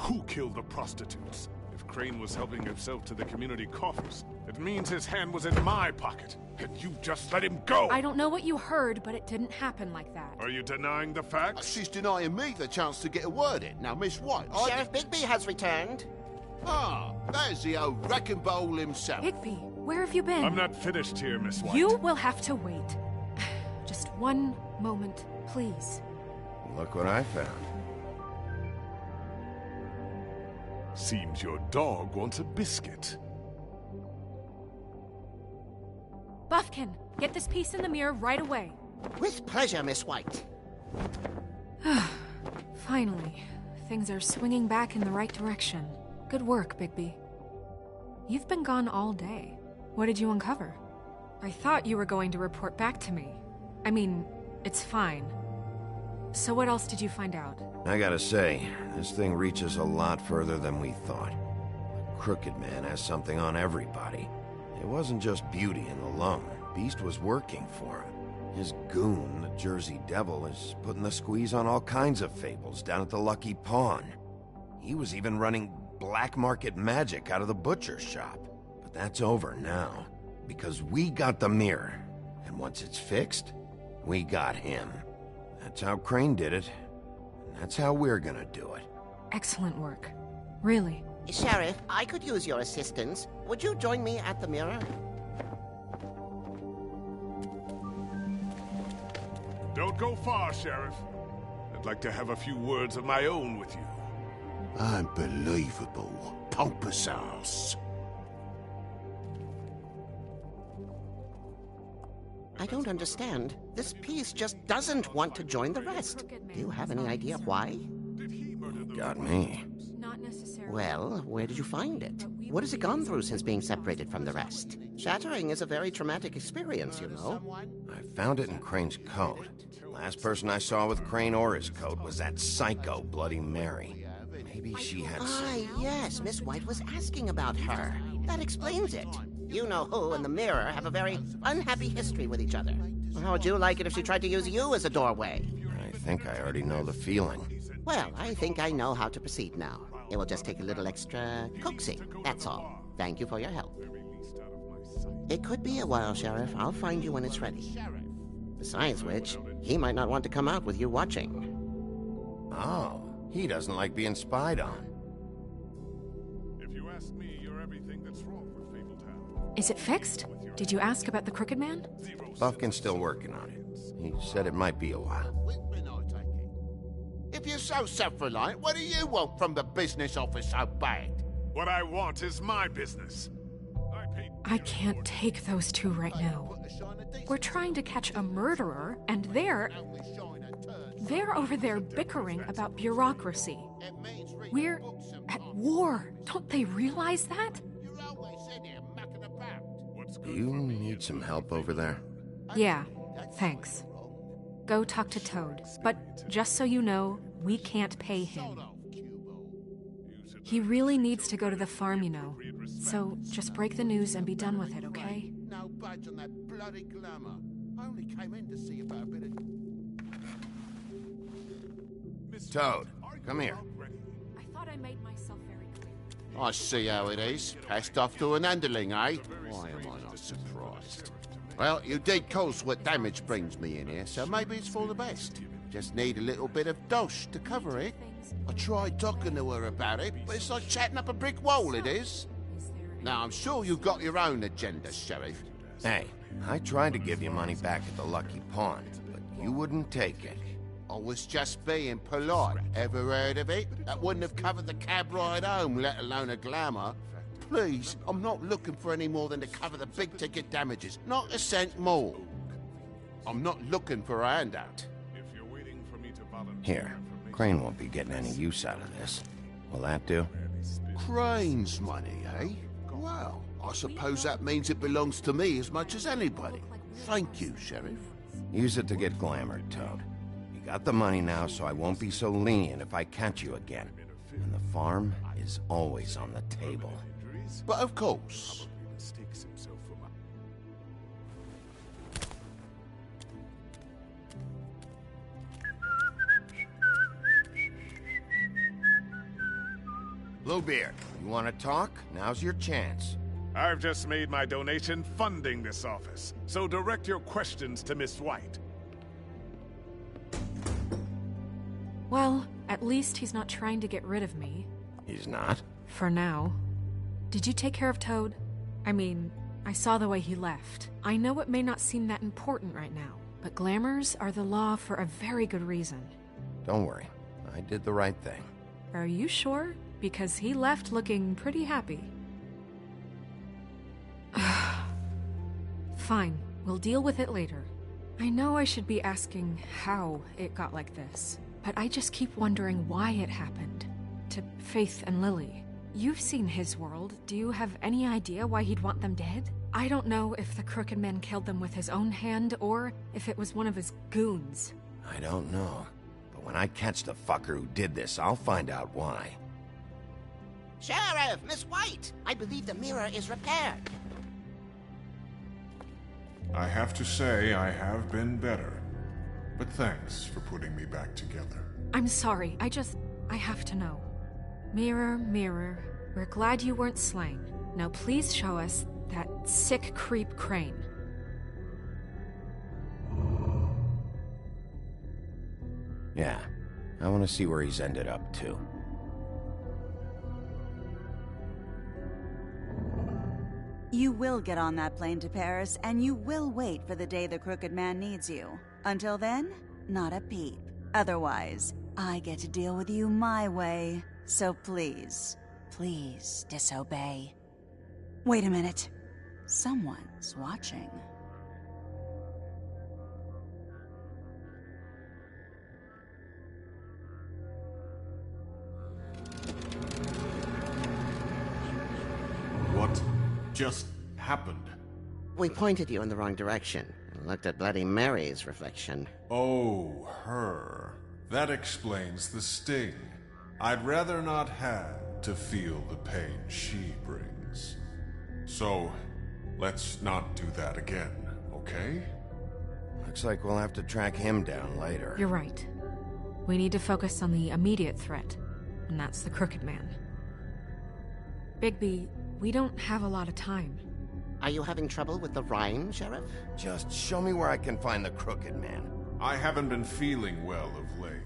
Who killed the prostitutes? If Crane was helping himself to the community coffers, it means his hand was in my pocket, and you just let him go! I don't know what you heard, but it didn't happen like that. Are you denying the facts? She's denying me the chance to get a word in. Now, Miss White, Sheriff Bigby has returned. Ah, there's the old wrecking bowl himself. Bigby, where have you been? I'm not finished here, Miss White. You will have to wait. Just one moment, please. Look what I found. Seems your dog wants a biscuit. Buffkin, get this piece in the mirror right away. With pleasure, Miss White. Finally, things are swinging back in the right direction. Good work, Bigby. You've been gone all day. What did you uncover? I thought you were going to report back to me. I mean, it's fine. So what else did you find out? I gotta say, this thing reaches a lot further than we thought. The Crooked Man has something on everybody. It wasn't just Beauty and alone. Beast was working for him. His goon, the Jersey Devil, is putting the squeeze on all kinds of fables down at the Lucky Pawn. He was even running black market magic out of the butcher's shop. But that's over now, because we got the mirror. And once it's fixed, we got him. That's how Crane did it. And that's how we're gonna do it. Excellent work. Really. Sheriff, I could use your assistance. Would you join me at the mirror? Don't go far, Sheriff. I'd like to have a few words of my own with you. Unbelievable. Pompous ass. I don't understand. This piece just doesn't want to join the rest. Do you have any idea why? Got me. Not necessarily. Well, where did you find it? What has it gone through since being separated from the rest? Shattering is a very traumatic experience, you know. I found it in Crane's coat. Last person I saw with Crane or his coat was that psycho Bloody Mary. Maybe she had Ah, some... yes, Miss White was asking about her. That explains it. You know who and the mirror have a very unhappy history with each other. How would you like it if she tried to use you as a doorway? I think I already know the feeling. Well, I think I know how to proceed now. It will just take a little extra coaxing, that's all. Thank you for your help. It could be a while, Sheriff. I'll find you when it's ready. Besides which, he might not want to come out with you watching. Oh, he doesn't like being spied on. If you ask me, you're everything that's wrong with Fabletown. Is it fixed? Did you ask about the Crooked Man? Buffkin's still working on it. He said it might be a while. If you're so self-reliant, what do you want from the business office so bad? What I want is my business. I can't take those two right now. We're trying to catch a murderer, and they're over there bickering about bureaucracy. We're at war. Don't they realize that? Do you need some help over there? Yeah, thanks. Go talk to Toad. But just so you know, we can't pay him. He really needs to go to the farm, you know. So just break the news and be done with it, okay? No budge on that bloody glamour. I only came in to see about a bit of... Toad, come here. I thought I made myself very clear. I see how it is. Passed off to an underling, eh? Why am I not surprised? Well, you did cause what damage brings me in here, so maybe it's for the best. Just need a little bit of dosh to cover it. I tried talking to her about it, but it's like chatting up a brick wall, it is. Now, I'm sure you've got your own agenda, Sheriff. Hey, I tried to give you money back at the Lucky Pawn, but you wouldn't take it. I was just being polite. Ever heard of it? That wouldn't have covered the cab ride home, let alone a glamour. Please, I'm not looking for any more than to cover the big-ticket damages. Not a cent more. I'm not looking for a handout. Here, Crane won't be getting any use out of this. Will that do? Crane's money, eh? Well, I suppose that means it belongs to me as much as anybody. Thank you, Sheriff. Use it to get glamored, Toad. You got the money now, so I won't be so lenient if I catch you again. And the farm is always on the table. But of course. Bluebeard, you want to talk? Now's your chance. I've just made my donation funding this office, so direct your questions to Miss White. Well, at least he's not trying to get rid of me. He's not? For now. Did you take care of Toad? I mean, I saw the way he left. I know it may not seem that important right now, but glamours are the law for a very good reason. Don't worry. I did the right thing. Are you sure? Because he left looking pretty happy. Fine, we'll deal with it later. I know I should be asking how it got like this, but I just keep wondering why it happened. To Faith and Lily. You've seen his world. Do you have any idea why he'd want them dead? I don't know if the Crooked Man killed them with his own hand, or if it was one of his goons. I don't know. But when I catch the fucker who did this, I'll find out why. Sheriff, Miss White, I believe the mirror is repaired. I have to say I have been better. But thanks for putting me back together. I'm sorry, I have to know. Mirror, mirror, we're glad you weren't slain. Now please show us that sick creep Crane. Yeah, I want to see where he's ended up, too. You will get on that plane to Paris, and you will wait for the day the Crooked Man needs you. Until then, not a peep. Otherwise, I get to deal with you my way. So please, please disobey. Wait a minute. Someone's watching. What just happened? We pointed you in the wrong direction and looked at Bloody Mary's reflection. Oh, her. That explains the sting. I'd rather not have to feel the pain she brings. So, let's not do that again, okay? Looks like we'll have to track him down later. You're right. We need to focus on the immediate threat, and that's the Crooked Man. Bigby, we don't have a lot of time. Are you having trouble with the rhyme, Sheriff? Just show me where I can find the Crooked Man. I haven't been feeling well of late.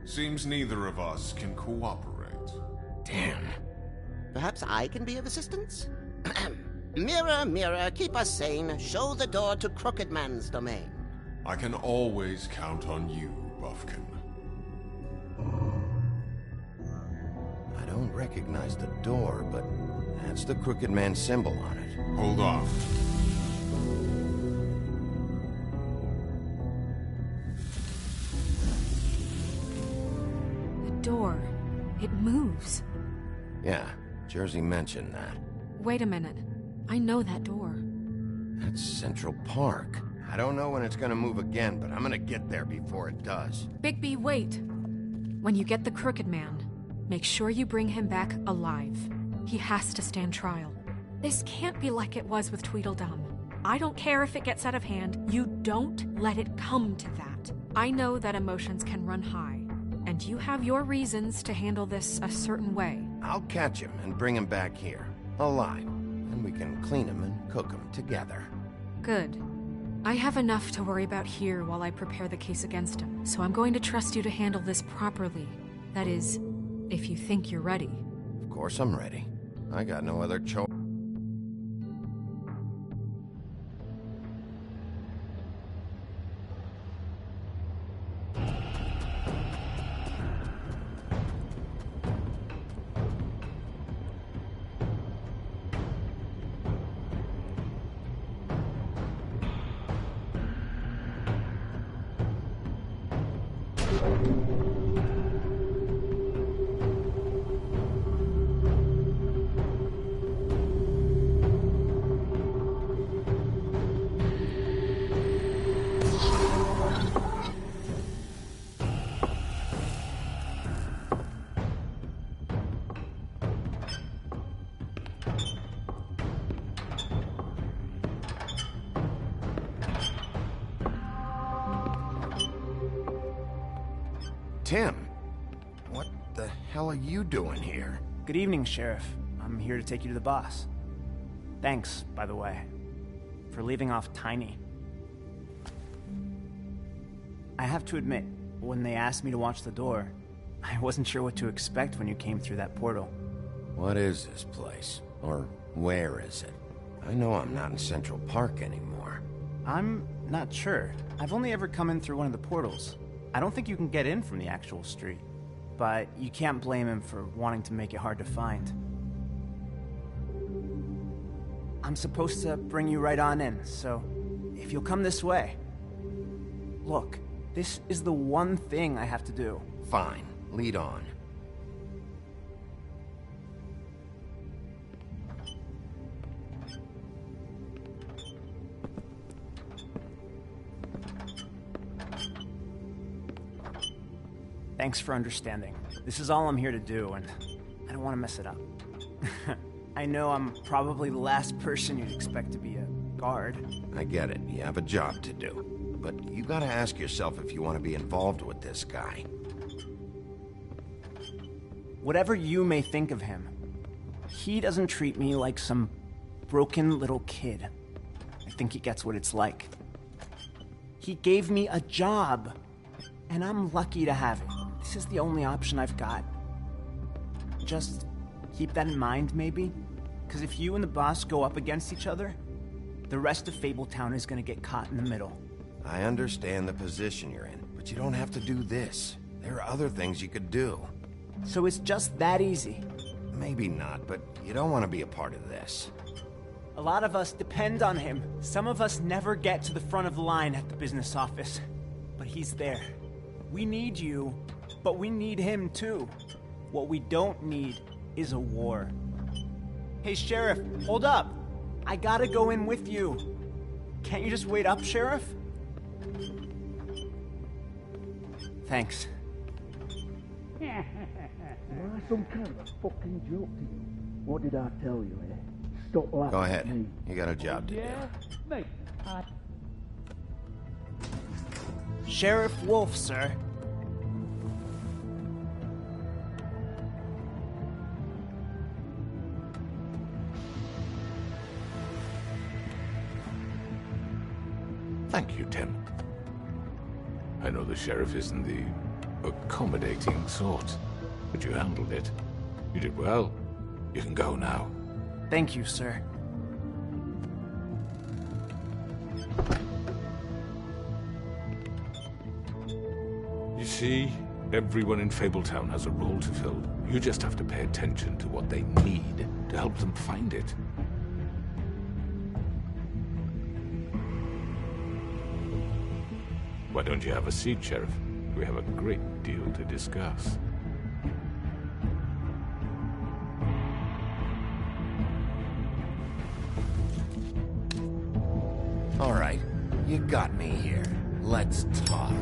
Seems neither of us can cooperate. Damn. Perhaps I can be of assistance? Mirror, mirror, keep us sane. Show the door to Crooked Man's domain. I can always count on you, Buffkin. I don't recognize the door, but that's the Crooked Man symbol on it. Hold on. Door. It moves. Yeah, Jersey mentioned that. Wait a minute. I know that door. That's Central Park. I don't know when it's gonna move again, but I'm gonna get there before it does. Bigby, wait. When you get the Crooked Man, make sure you bring him back alive. He has to stand trial. This can't be like it was with Tweedledum. I don't care if it gets out of hand. You don't let it come to that. I know that emotions can run high. And you have your reasons to handle this a certain way. I'll catch him and bring him back here, alive. And we can clean him and cook him together. Good. I have enough to worry about here while I prepare the case against him, so I'm going to trust you to handle this properly. That is, if you think you're ready. Of course I'm ready. I got no other choice. Tim, what the hell are you doing here? Good evening, Sheriff. I'm here to take you to the boss. Thanks, by the way, for leaving off Tiny. I have to admit, when they asked me to watch the door, I wasn't sure what to expect when you came through that portal. What is this place? Or where is it? I know I'm not in Central Park anymore. I'm not sure. I've only ever come in through one of the portals. I don't think you can get in from the actual street. But you can't blame him for wanting to make it hard to find. I'm supposed to bring you right on in, so if you'll come this way. Look, this is the one thing I have to do. Fine. Lead on. Thanks for understanding. This is all I'm here to do, and I don't want to mess it up. I know I'm probably the last person you'd expect to be a guard. I get it. You have a job to do. But you gotta ask yourself if you want to be involved with this guy. Whatever you may think of him, he doesn't treat me like some broken little kid. I think he gets what it's like. He gave me a job, and I'm lucky to have it. This is the only option I've got. Just keep that in mind, maybe? Because if you and the boss go up against each other, the rest of Fabletown is gonna get caught in the middle. I understand the position you're in, but you don't have to do this. There are other things you could do. So it's just that easy. Maybe not, but you don't want to be a part of this. A lot of us depend on him. Some of us never get to the front of the line at the business office. But he's there. We need you, but we need him too. What we don't need is a war. Hey, Sheriff, hold up. I gotta go in with you. Can't you just wait up, Sheriff? Thanks. Am I some kind of a fucking joke to you? What did I tell you, eh? Stop laughing Go at ahead. me. You got a job to do. Yeah? Mate, Sheriff Wolf, sir. Thank you, Tim. I know the sheriff isn't the accommodating sort, but you handled it. You did well. You can go now. Thank you, sir. You see, everyone in Fabletown has a role to fill. You just have to pay attention to what they need to help them find it. Why don't you have a seat, Sheriff? We have a great deal to discuss. All right, you got me here. Let's talk.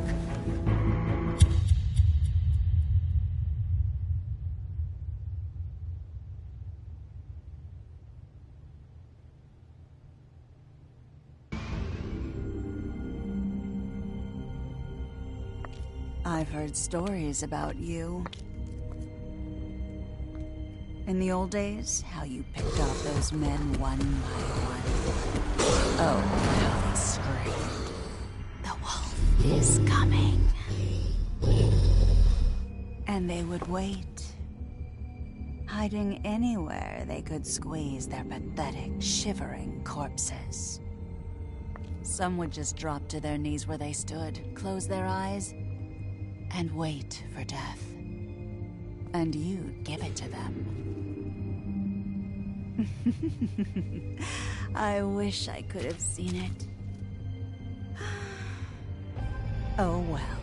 I've heard stories about you. In the old days, how you picked off those men one by one. Oh, how they screamed. The wolf is coming. And they would wait, hiding anywhere they could squeeze their pathetic, shivering corpses. Some would just drop to their knees where they stood, close their eyes, and wait for death. And you'd give it to them. I wish I could have seen it. Oh well.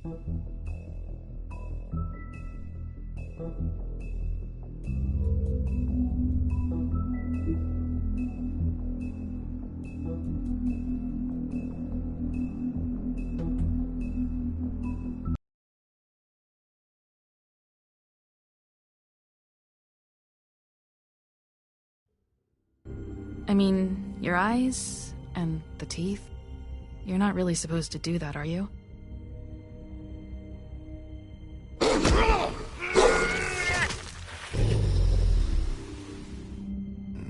I mean, your eyes and the teeth. You're not really supposed to do that, are you?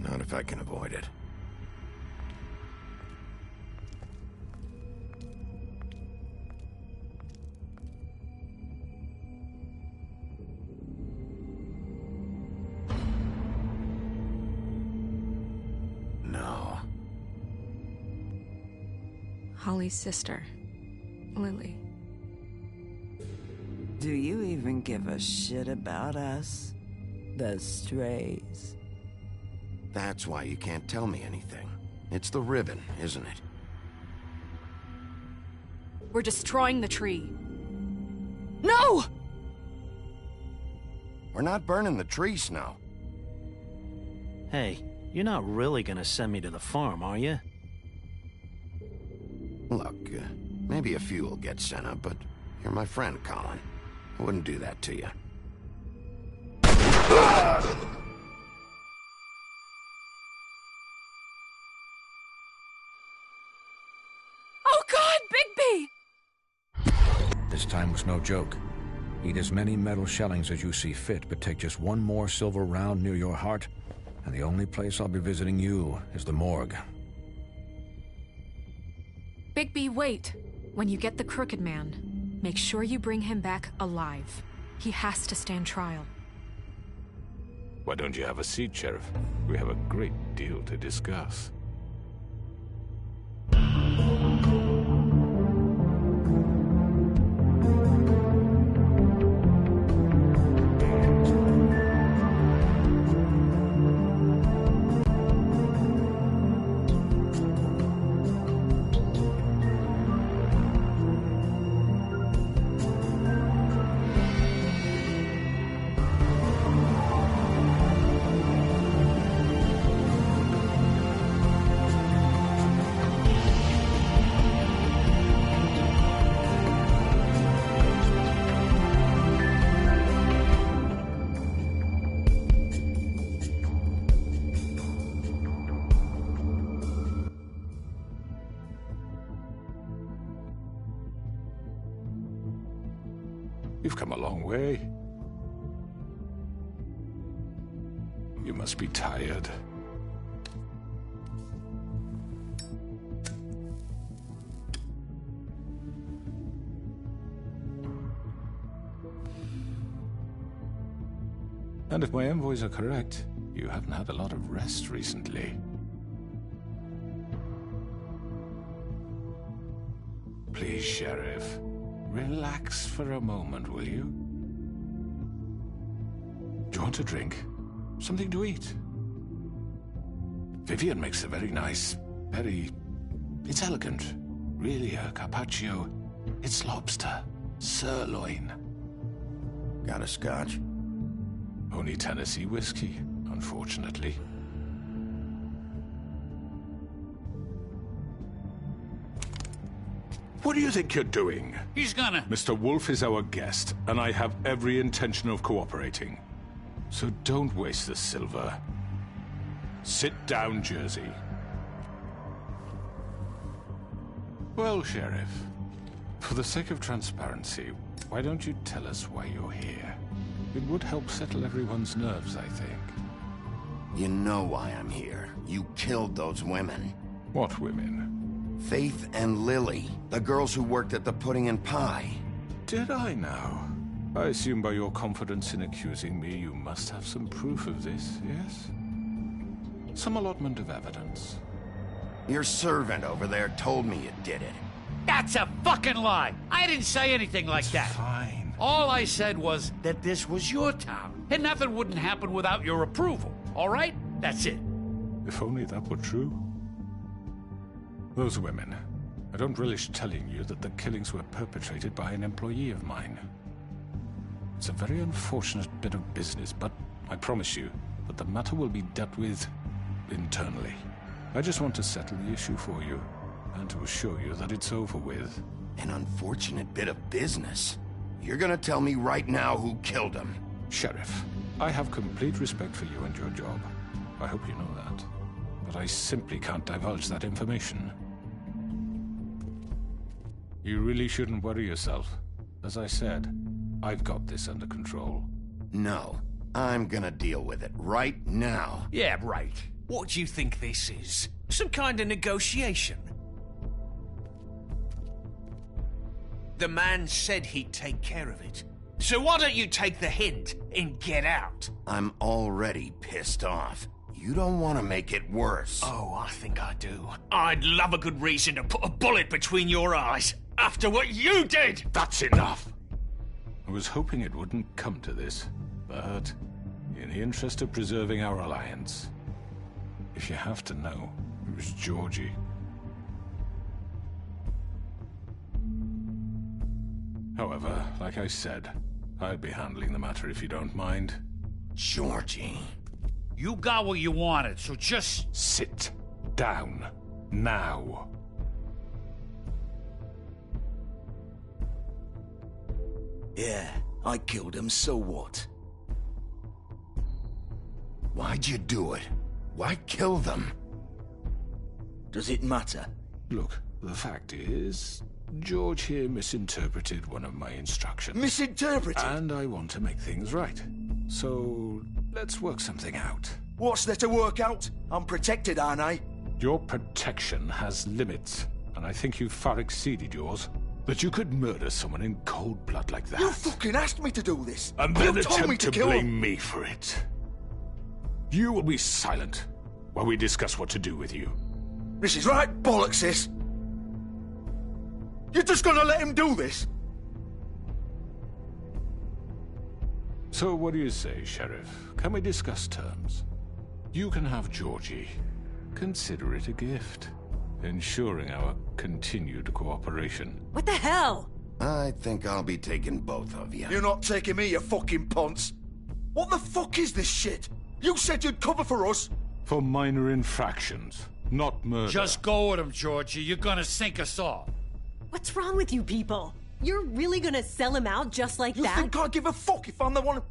Not if I can avoid it. No. Holly's sister, Lily. Do you even give a shit about us? The strays. That's why you can't tell me anything. It's the ribbon, isn't it? We're destroying the tree. No! We're not burning the tree, Snow. Hey, you're not really gonna send me to the farm, are you? Look, maybe a few will get sent up, but you're my friend, Colin. I wouldn't do that to you. Oh God, Bigby! This time was no joke. Eat as many metal shellings as you see fit, but take just one more silver round near your heart, and the only place I'll be visiting you is the morgue. Bigby, wait. When you get the Crooked Man, make sure you bring him back alive. He has to stand trial. Why don't you have a seat, Sheriff? We have a great deal to discuss. You've come a long way. You must be tired. And if my envoys are correct, you haven't had a lot of rest recently. Please, Sheriff. Relax for a moment, will you? Do you want a drink? Something to eat? Vivian makes a very nice, it's elegant. Really a carpaccio. It's lobster. Sirloin. Got a scotch? Only Tennessee whiskey, unfortunately. What do you think you're doing? He's gonna... Mr. Wolf is our guest, and I have every intention of cooperating. So don't waste the silver. Sit down, Jersey. Well, Sheriff, for the sake of transparency, why don't you tell us why you're here? It would help settle everyone's nerves, I think. You know why I'm here. You killed those women. What women? Faith and Lily, the girls who worked at the Pudding and Pie. Did I now? I assume by your confidence in accusing me, you must have some proof of this, yes? Some allotment of evidence. Your servant over there told me you did it. That's a fucking lie! I didn't say anything like that. Fine. All I said was that this was your town, and nothing wouldn't happen without your approval, all right? That's it. If only that were true. Those women, I don't relish telling you that the killings were perpetrated by an employee of mine. It's a very unfortunate bit of business, but I promise you that the matter will be dealt with internally. I just want to settle the issue for you, and to assure you that it's over with. An unfortunate bit of business? You're gonna tell me right now who killed him? Sheriff, I have complete respect for you and your job. I hope you know that. But I simply can't divulge that information. You really shouldn't worry yourself. As I said, I've got this under control. No. I'm gonna deal with it right now. Yeah, right. What do you think this is? Some kind of negotiation? The man said he'd take care of it. So why don't you take the hint and get out? I'm already pissed off. You don't want to make it worse. Oh, I think I do. I'd love a good reason to put a bullet between your eyes after what you did! That's enough! I was hoping it wouldn't come to this, but in the interest of preserving our alliance, if you have to know, it was Georgie. However, like I said, I'd be handling the matter if you don't mind. Georgie. You got what you wanted, so just... Sit down. Now. Yeah, I killed him, so what? Why'd you do it? Why kill them? Does it matter? Look, the fact is, George here misinterpreted one of my instructions. Misinterpreted? And I want to make things right. So, let's work something out. What's there to work out? I'm protected, aren't I? Your protection has limits, and I think you've far exceeded yours. That you could murder someone in cold blood like that. You fucking asked me to do this! And then you told me attempt to blame me for it. You will be silent while we discuss what to do with you. This is right bollocks, sis. You're just gonna let him do this? So what do you say, Sheriff? Can we discuss terms? You can have Georgie. Consider it a gift, ensuring our continued cooperation. What the hell? I think I'll be taking both of you. You're not taking me, you fucking ponce. What the fuck is this shit? You said you'd cover for us. For minor infractions, not murder. Just go with him, Georgie. You're gonna sink us all. What's wrong with you people? You're really gonna sell him out just like that? You think I give a fuck if I'm the one...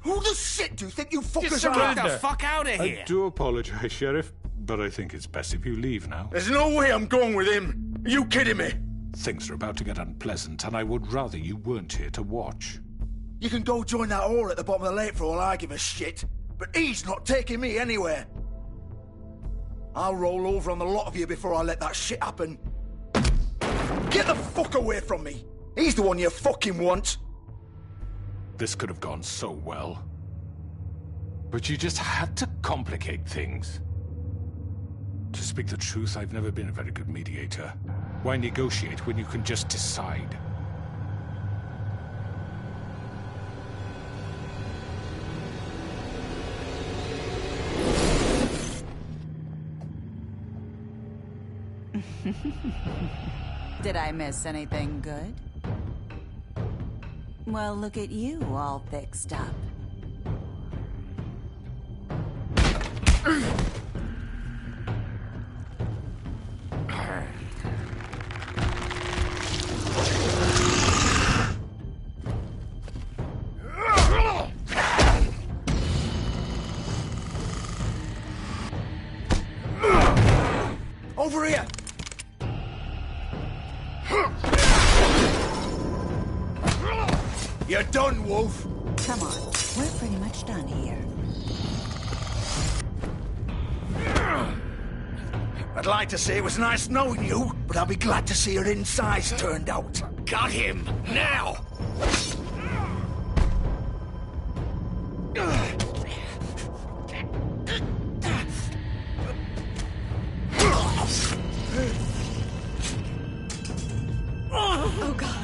Who the shit do you think you fuckers are? Get the fuck out of here! I do apologize, Sheriff, but I think it's best if you leave now. There's no way I'm going with him. Are you kidding me? Things are about to get unpleasant, and I would rather you weren't here to watch. You can go join that whore at the bottom of the lake for all I give a shit. But he's not taking me anywhere. I'll roll over on the lot of you before I let that shit happen. Get the fuck away from me! He's the one you fucking want! This could have gone so well. But you just had to complicate things. To speak the truth, I've never been a very good mediator. Why negotiate when you can just decide? Did I miss anything good? Well, look at you, all fixed up. Over here! You're done, Wolf! Come on, we're pretty much done here. I'd like to say it was nice knowing you, but I'll be glad to see your insides turned out. Got him! Now! Oh, God.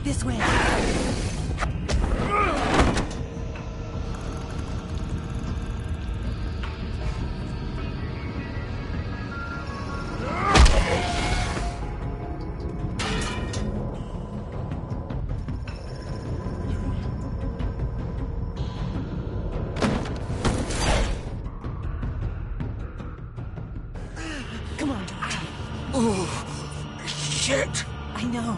This way. Oh, shit! I know.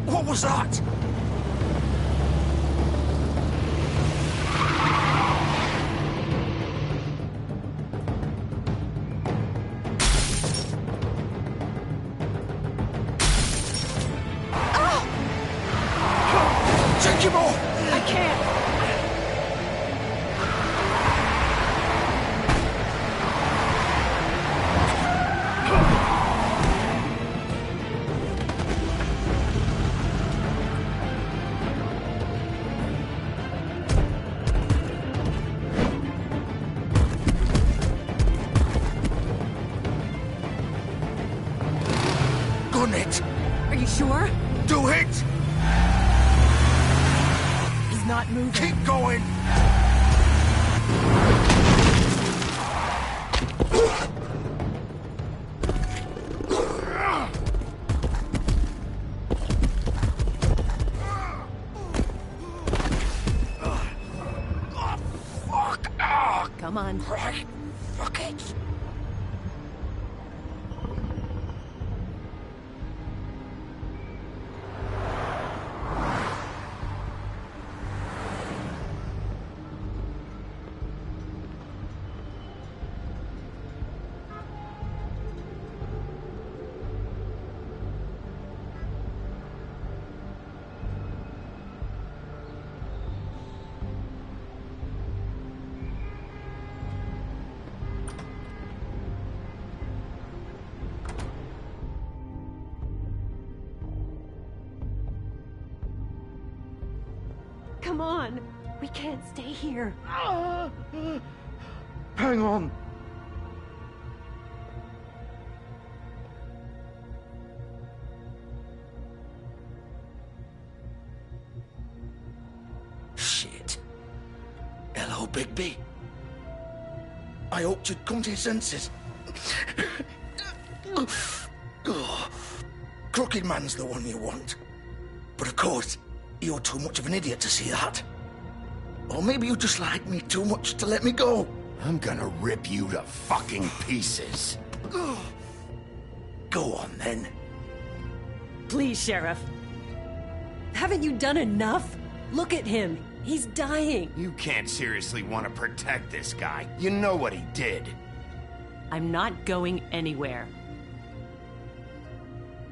What was that? Take him off! I can't. Gun it! Are you sure? Do it! He's not moving. Keep going! Come on. Right. Fuck it. Come on. We can't stay here. Hang on. Shit. Hello, Bigby. I hoped you'd come to your senses. Crooked Man's the one you want. But of course, you're too much of an idiot to see that. Or maybe you just like me too much to let me go. I'm gonna rip you to fucking pieces. Go on, then. Please, Sheriff. Haven't you done enough? Look at him. He's dying. You can't seriously want to protect this guy. You know what he did. I'm not going anywhere.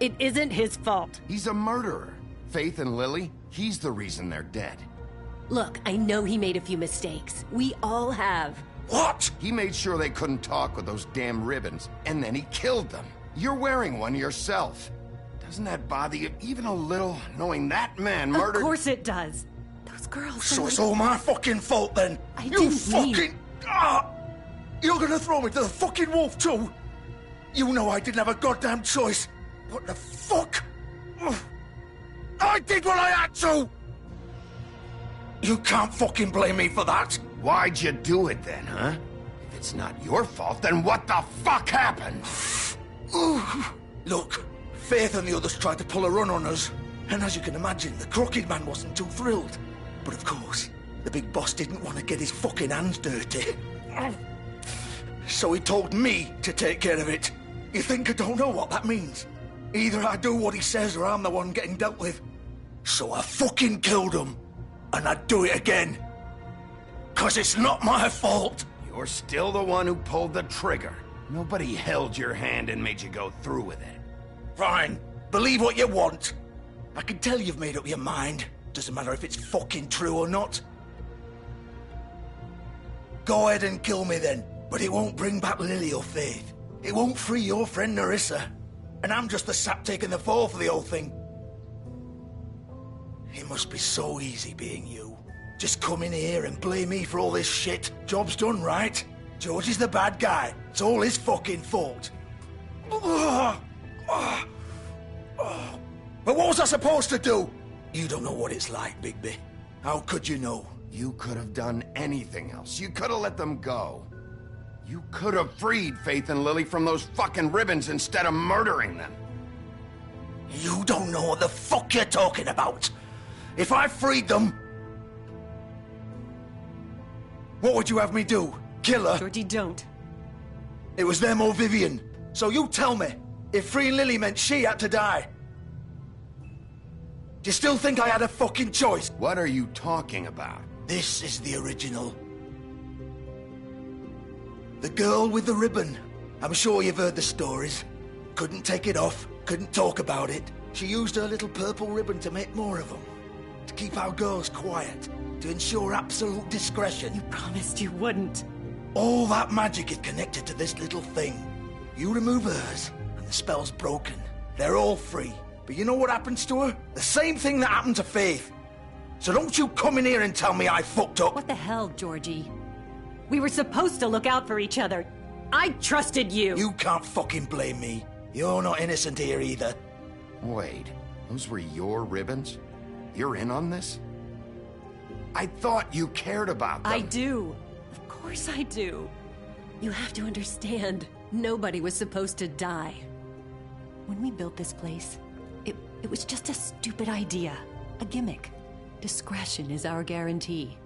It isn't his fault. He's a murderer. Faith and Lily, he's the reason they're dead. Look, I know he made a few mistakes. We all have. What? He made sure they couldn't talk with those damn ribbons, and then he killed them. You're wearing one yourself. Doesn't that bother you even a little, knowing that man murdered— Of course it does. Those girls— So it's all my fucking fault, then? You fucking— You're gonna throw me to the fucking wolf, too? You know I didn't have a goddamn choice. What the fuck? I did what I had to! You can't fucking blame me for that. Why'd you do it then, huh? If it's not your fault, then what the fuck happened? Look, Faith and the others tried to pull a run on us. And as you can imagine, the Crooked Man wasn't too thrilled. But of course, the big boss didn't want to get his fucking hands dirty. So he told me to take care of it. You think I don't know what that means? Either I do what he says or I'm the one getting dealt with. So I fucking killed him. And I'd do it again. 'Cause it's not my fault. You're still the one who pulled the trigger. Nobody held your hand and made you go through with it. Fine. Believe what you want. I can tell you've made up your mind. Doesn't matter if it's fucking true or not. Go ahead and kill me then. But it won't bring back Lily or Faith. It won't free your friend Nerissa. And I'm just the sap taking the fall for the whole thing. It must be so easy being you. Just come in here and blame me for all this shit. Job's done, right? George is the bad guy. It's all his fucking fault. But what was I supposed to do? You don't know what it's like, Bigby. How could you know? You could have done anything else. You could have let them go. You could have freed Faith and Lily from those fucking ribbons instead of murdering them. You don't know what the fuck you're talking about. If I freed them... What would you have me do? Kill her? Georgie, don't. It was them or Vivian. So you tell me, if freeing Lily meant she had to die. Do you still think I had a fucking choice? What are you talking about? This is the original. The girl with the ribbon. I'm sure you've heard the stories. Couldn't take it off, couldn't talk about it. She used her little purple ribbon to make more of them. To keep our girls quiet. To ensure absolute discretion. You promised you wouldn't. All that magic is connected to this little thing. You remove hers, and the spell's broken. They're all free. But you know what happens to her? The same thing that happened to Faith. So don't you come in here and tell me I fucked up. What the hell, Georgie? We were supposed to look out for each other. I trusted you. You can't fucking blame me. You're not innocent here either. Wait, those were your ribbons? You're in on this? I thought you cared about them. I do. Of course I do. You have to understand, nobody was supposed to die. When we built this place, it was just a stupid idea. A gimmick. Discretion is our guarantee.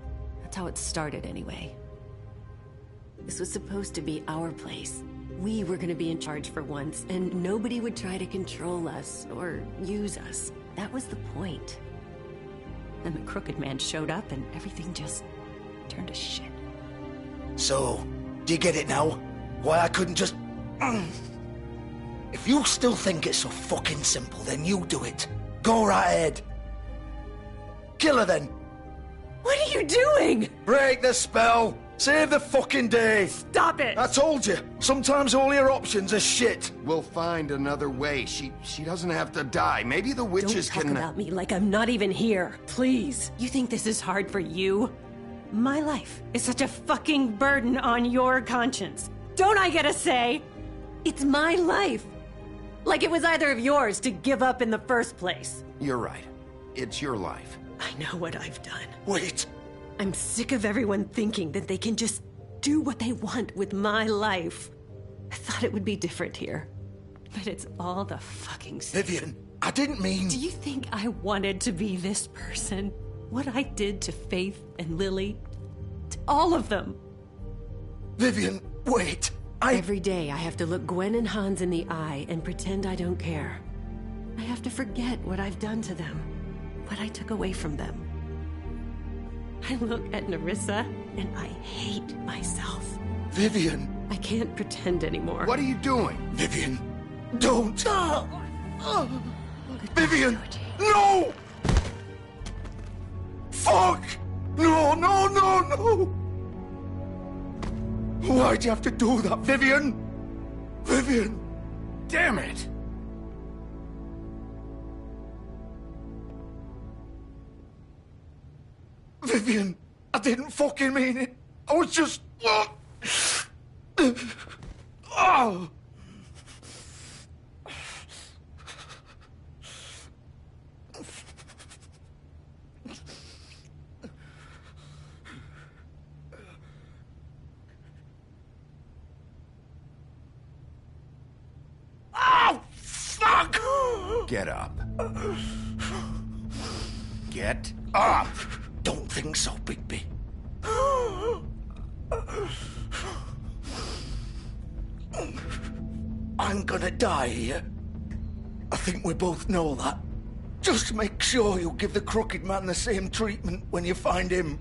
That's how it started anyway. This was supposed to be our place. We were gonna be in charge for once, and nobody would try to control us or use us. That was the point. Then the Crooked Man showed up and everything just turned to shit. So, do you get it now? Why I couldn't just... If you still think it's so fucking simple, then you do it. Go right ahead. Kill her then. What are you doing? Break the spell. Save the fucking day. Stop it. I told you. Sometimes all your options are shit. We'll find another way. She doesn't have to die. Maybe the witches Don't talk about me like I'm not even here. Please. You think this is hard for you? My life is such a fucking burden on your conscience. Don't I get a say? It's my life. Like it was either of yours to give up in the first place. You're right. It's your life. I know what I've done. Wait. I'm sick of everyone thinking that they can just do what they want with my life. I thought it would be different here. But it's all the fucking same. Vivian, I didn't mean... Do you think I wanted to be this person? What I did to Faith and Lily? To all of them? Vivian, wait. Every day I have to look Gwen and Hans in the eye and pretend I don't care. I have to forget what I've done to them. What I took away from them. I look at Nerissa and I hate myself. Vivian. I can't pretend anymore. What are you doing? Vivian, don't. Vivian, no! Fuck! No, no, no, no! Why'd you have to do that, Vivian? Vivian! Damn it! Vivian, I didn't fucking mean it. I was just... Oh! Get up. Get up! Don't think so, Bigby. I'm gonna die here. I think we both know that. Just make sure you give the Crooked Man the same treatment when you find him.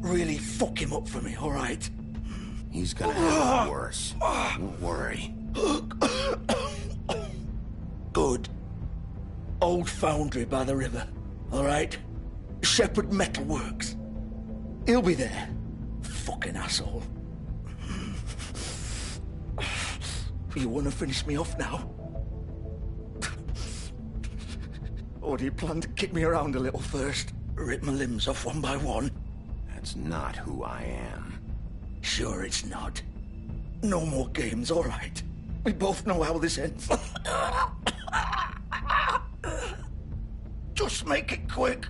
Really fuck him up for me, all right? He's gonna have it worse. Don't worry. Good. Old foundry by the river, all right? Shepherd Metal Works. He'll be there. Fucking asshole. You want to finish me off now? Or do you plan to kick me around a little first? Rip my limbs off one by one? That's not who I am. Sure it's not. No more games, all right? We both know how this ends. Just make it quick.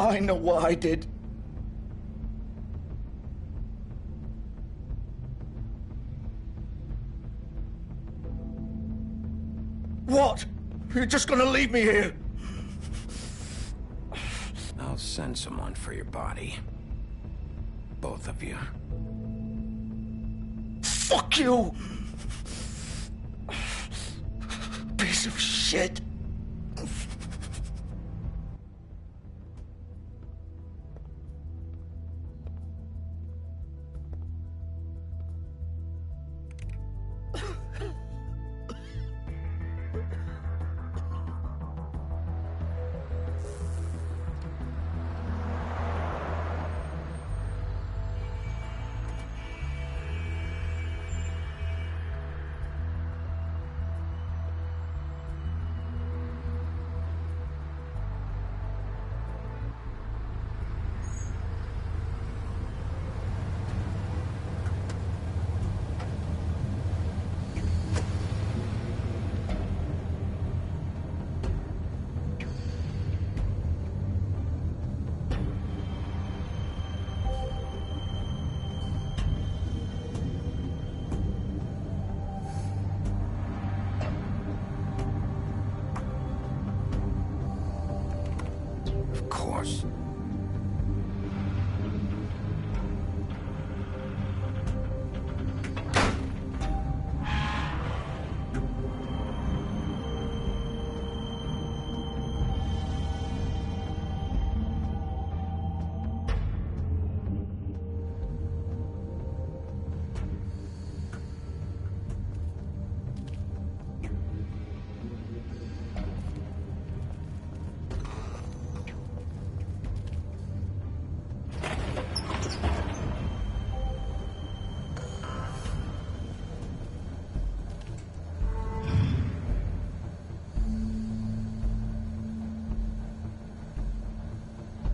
I know what I did. What? You're just gonna leave me here? I'll send someone for your body. Both of you. Fuck you! Piece of shit.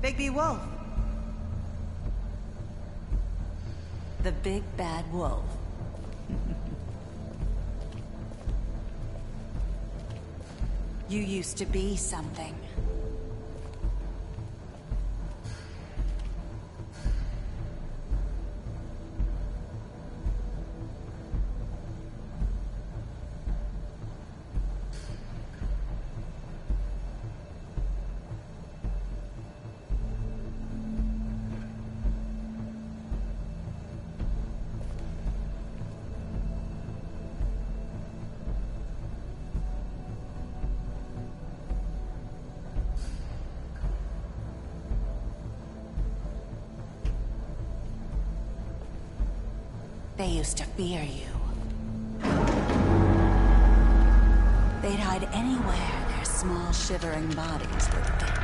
Bigby Wolf. The big bad wolf. You used to be something. They used to fear you. They'd hide anywhere their small, shivering bodies would fit.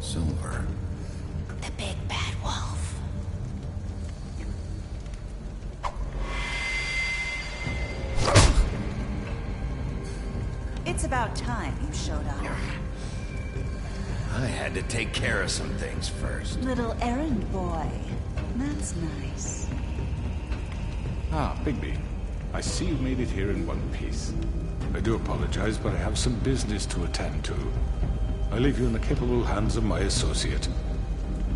Silver. The big bad wolf. about time you showed up. I had to take care of some things first. Little errand boy. That's nice. Ah, Bigby. I see you made it here in one piece. I do apologize, but I have some business to attend to. I leave you in the capable hands of my associate.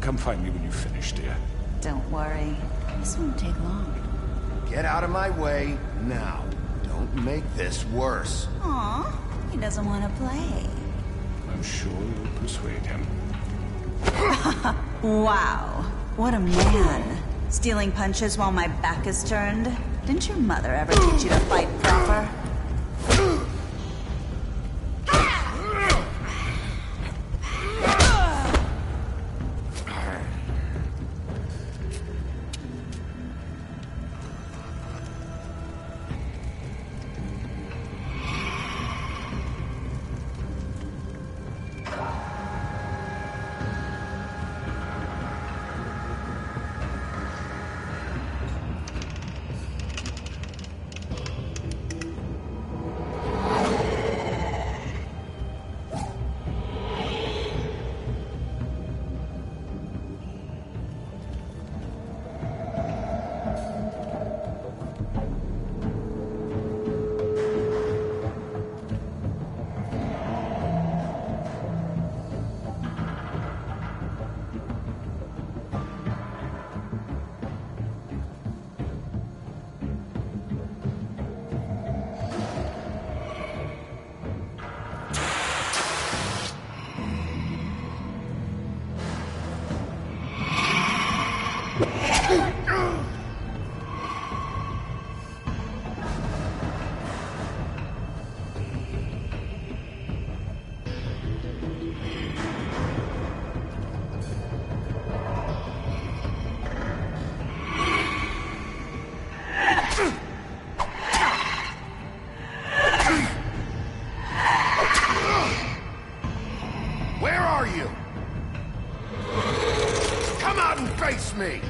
Come find me when you finish, dear. Don't worry. This won't take long. Get out of my way now. Don't make this worse. Aw, he doesn't want to play. I'm sure you'll persuade him. Wow. What a man. Stealing punches while my back is turned? Didn't your mother ever teach you to fight proper? Where are you? Come out and face me!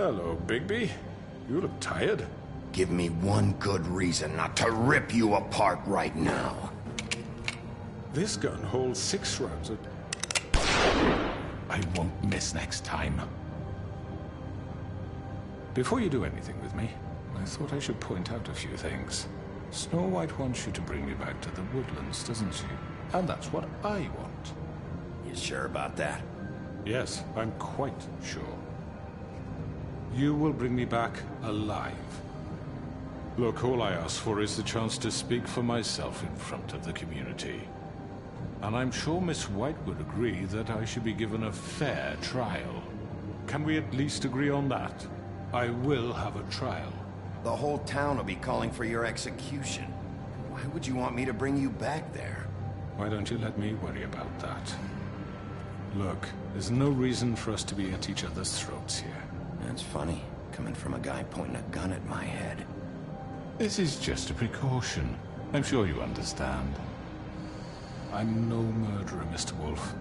Hello, Bigby. You look tired. Give me one good reason not to rip you apart right now. This gun holds 6 rounds of... I won't miss next time. Before you do anything with me, I thought I should point out a few things. Snow White wants you to bring me back to the woodlands, doesn't she? And that's what I want. You sure about that? Yes, I'm quite sure. You will bring me back alive. Look, all I ask for is the chance to speak for myself in front of the community. And I'm sure Miss White would agree that I should be given a fair trial. Can we at least agree on that? I will have a trial. The whole town will be calling for your execution. Why would you want me to bring you back there? Why don't you let me worry about that? Look, there's no reason for us to be at each other's throats here. That's funny, coming from a guy pointing a gun at my head. This is just a precaution. I'm sure you understand. I'm no murderer, Mr. Wolf.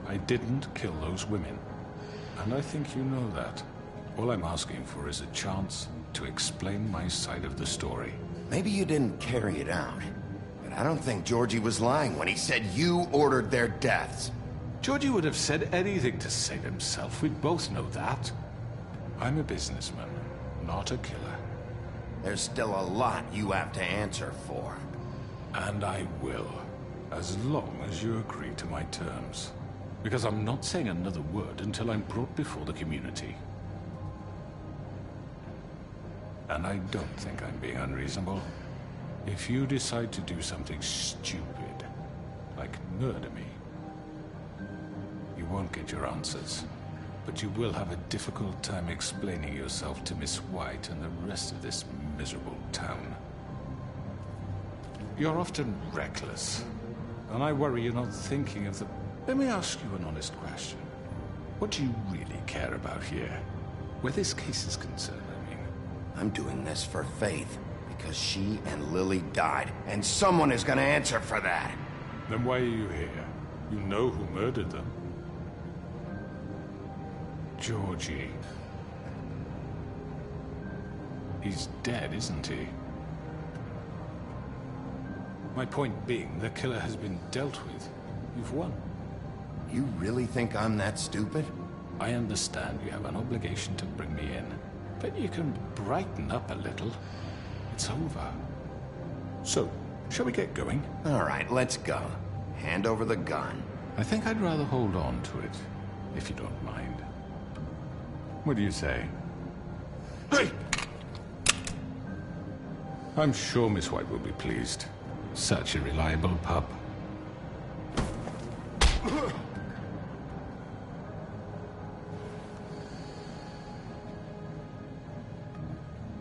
I didn't kill those women. And I think you know that. All I'm asking for is a chance to explain my side of the story. Maybe you didn't carry it out, but I don't think Georgie was lying when he said you ordered their deaths. Georgie would have said anything to save himself. We both know that. I'm a businessman, not a killer. There's still a lot you have to answer for. And I will, as long as you agree to my terms. Because I'm not saying another word until I'm brought before the community. And I don't think I'm being unreasonable. If you decide to do something stupid, like murder me, you won't get your answers. But you will have a difficult time explaining yourself to Miss White and the rest of this miserable town. You're often reckless, and I worry you're not thinking of the... Let me ask you an honest question. What do you really care about here? Where this case is concerned, I mean. I'm doing this for Faith, because she and Lily died, and someone is gonna answer for that. Then why are you here? You know who murdered them. Georgie. He's dead, isn't he? My point being, the killer has been dealt with. You've won. You really think I'm that stupid? I understand you have an obligation to bring me in, but you can brighten up a little. It's over. So, shall we get going? All right, let's go. Hand over the gun. I think I'd rather hold on to it, if you don't mind. What do you say? Hey! I'm sure Miss White will be pleased. Such a reliable pup.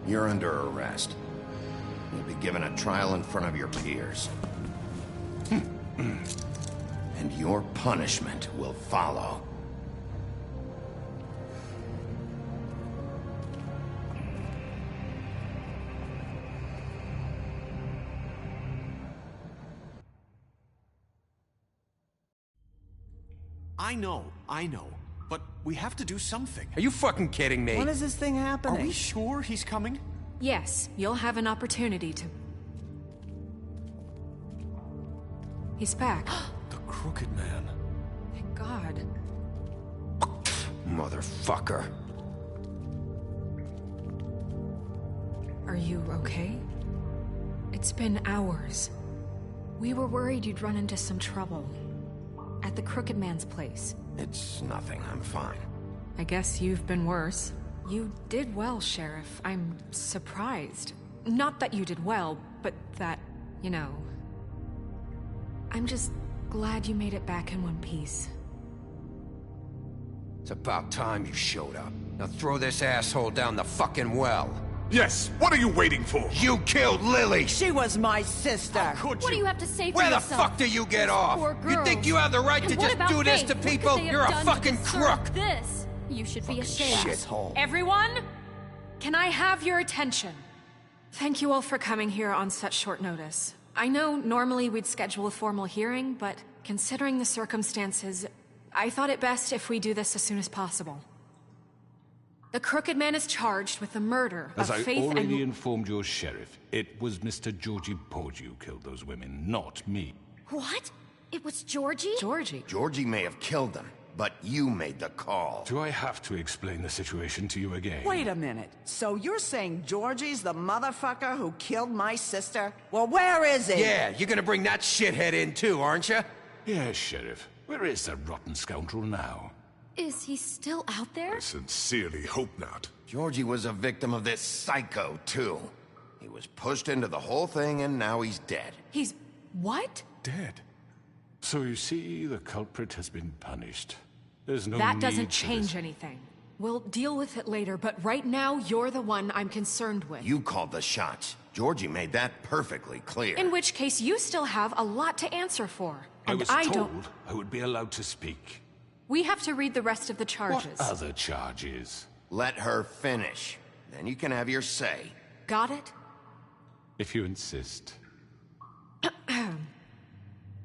You're under arrest. You'll be given a trial in front of your peers. And your punishment will follow. I know. But we have to do something. Are you fucking kidding me? When is this thing happening? Are we sure he's coming? Yes, you'll have an opportunity to... He's back. The Crooked Man. Thank God. Motherfucker. Are you okay? It's been hours. We were worried you'd run into some trouble. At the Crooked Man's place. It's nothing, I'm fine. I guess you've been worse. You did well, Sheriff. I'm surprised. Not that you did well, but that, you know... I'm just glad you made it back in one piece. It's about time you showed up. Now throw this asshole down the fucking well. Yes, what are you waiting for? You killed Lily! She was my sister! Could What do you have to say for Where the yourself? fuck do you get off? Poor You think girls. you have the right And to what just about do this Faith? to What could people? they have You're a done to fucking deserve crook! This. You should be ashamed. Shithole. Everyone, can I have your attention? Thank you all for coming here on such short notice. I know normally we'd schedule a formal hearing, but considering the circumstances, I thought it best if we do this as soon as possible. The Crooked Man is charged with the murder As of I Faith already and... informed your sheriff, it was Mr. Georgie Porgy who killed those women, not me. What? It was Georgie? Georgie? Georgie may have killed them, but you made the call. Do I have to explain the situation to you again? Wait a minute. So you're saying Georgie's the motherfucker who killed my sister? Well, where is he? Yeah, you're gonna bring that shithead in too, aren't you? Yes, Sheriff. Where is that rotten scoundrel now? Is he still out there? I sincerely hope not. Georgie was a victim of this psycho, too. He was pushed into the whole thing, and now he's dead. He's... what? Dead. So you see, the culprit has been punished. There's no That need doesn't for change this. anything. We'll deal with it later, but right now, you're the one I'm concerned with. You called the shots. Georgie made that perfectly clear. In which case, you still have a lot to answer for. I And was I told don't... I would be allowed to speak. We have to read the rest of the charges. What other charges? Let her finish. Then you can have your say. Got it? If you insist.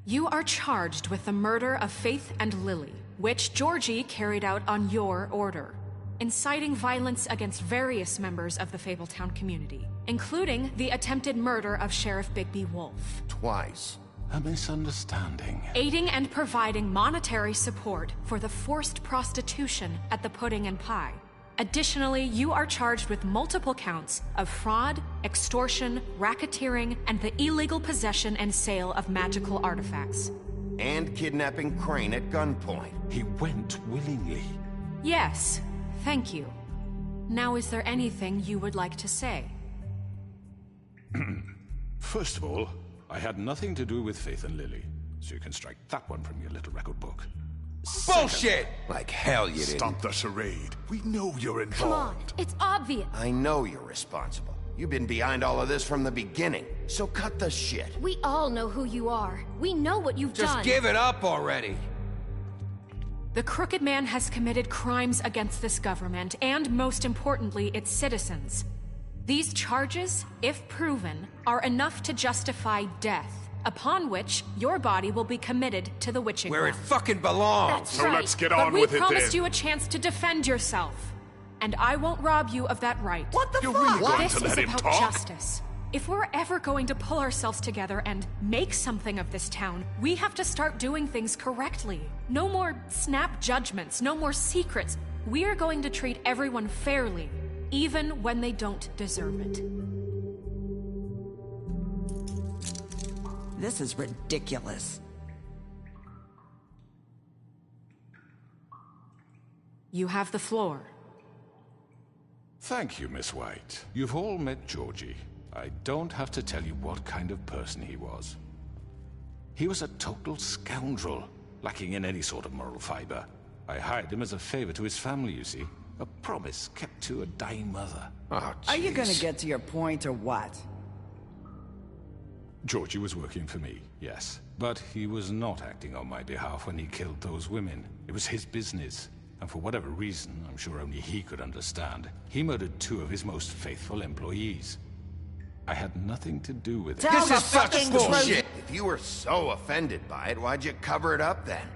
You are charged with the murder of Faith and Lily, which Georgie carried out on your order, inciting violence against various members of the Fabletown community, including the attempted murder of Sheriff Bigby Wolf. Twice. A misunderstanding. Aiding and providing monetary support for the forced prostitution at the Pudding and Pie. Additionally, you are charged with multiple counts of fraud, extortion, racketeering, and the illegal possession and sale of magical artifacts. And kidnapping Crane at gunpoint. He went willingly. Yes, thank you. Now, is there anything you would like to say? First of all, I had nothing to do with Faith and Lily, so you can strike that one from your little record book. Bullshit! Like hell you didn't. Stop the charade. We know you're involved. Come on, it's obvious. I know you're responsible. You've been behind all of this from the beginning, so cut the shit. We all know who you are. We know what you've done. Just give it up already. The Crooked Man has committed crimes against this government, and most importantly, its citizens. These charges, if proven, are enough to justify death, upon which your body will be committed to the witching Where it ground. fucking belongs. That's So right. let's get But on we with it promised then. you a chance to defend yourself, and I won't rob you of that right. What the You're fuck? really going This to is let him about talk? justice. If we're ever going to pull ourselves together and make something of this town, we have to start doing things correctly. No more snap judgments, no more secrets. We are going to treat everyone fairly, even when they don't deserve it. This is ridiculous. You have the floor. Thank you, Miss White. You've all met Georgie. I don't have to tell you what kind of person he was. He was a total scoundrel, lacking in any sort of moral fiber. I hired him as a favor to his family, you see. A promise kept to a dying mother. Oh, Are you gonna jeez. get to your point or what? Georgie was working for me, yes. But he was not acting on my behalf when he killed those women. It was his business. And for whatever reason, I'm sure only he could understand, he murdered 2 of his most faithful employees. I had nothing to do with it. Tell This the is such fucking bullshit. If you were so offended by it, why'd you cover it up then?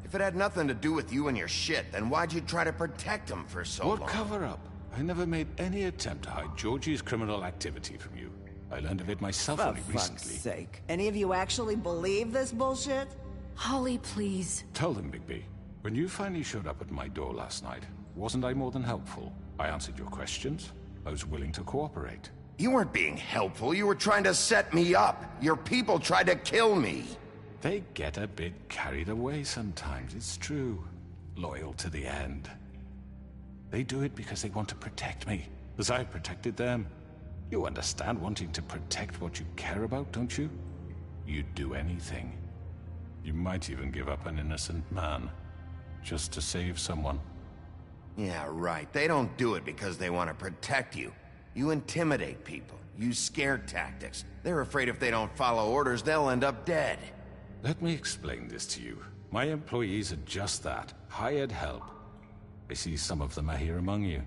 If it had nothing to do with you and your shit, then why'd you try to protect him for so long? What cover-up? I never made any attempt to hide Georgie's criminal activity from you. I learned of it myself For only fuck's recently. sake. Any of you actually believe this bullshit? Holly, please. Tell them, Bigby. When you finally showed up at my door last night, wasn't I more than helpful? I answered your questions. I was willing to cooperate. You weren't being helpful. You were trying to set me up. Your people tried to kill me. They get a bit carried away sometimes, it's true. Loyal to the end. They do it because they want to protect me, as I protected them. You understand wanting to protect what you care about, don't you? You'd do anything. You might even give up an innocent man, just to save someone. Yeah, right. They don't do it because they want to protect you. You intimidate people, use scare tactics. They're afraid if they don't follow orders, they'll end up dead. Let me explain this to you. My employees are just that, hired help. I see some of them are here among you.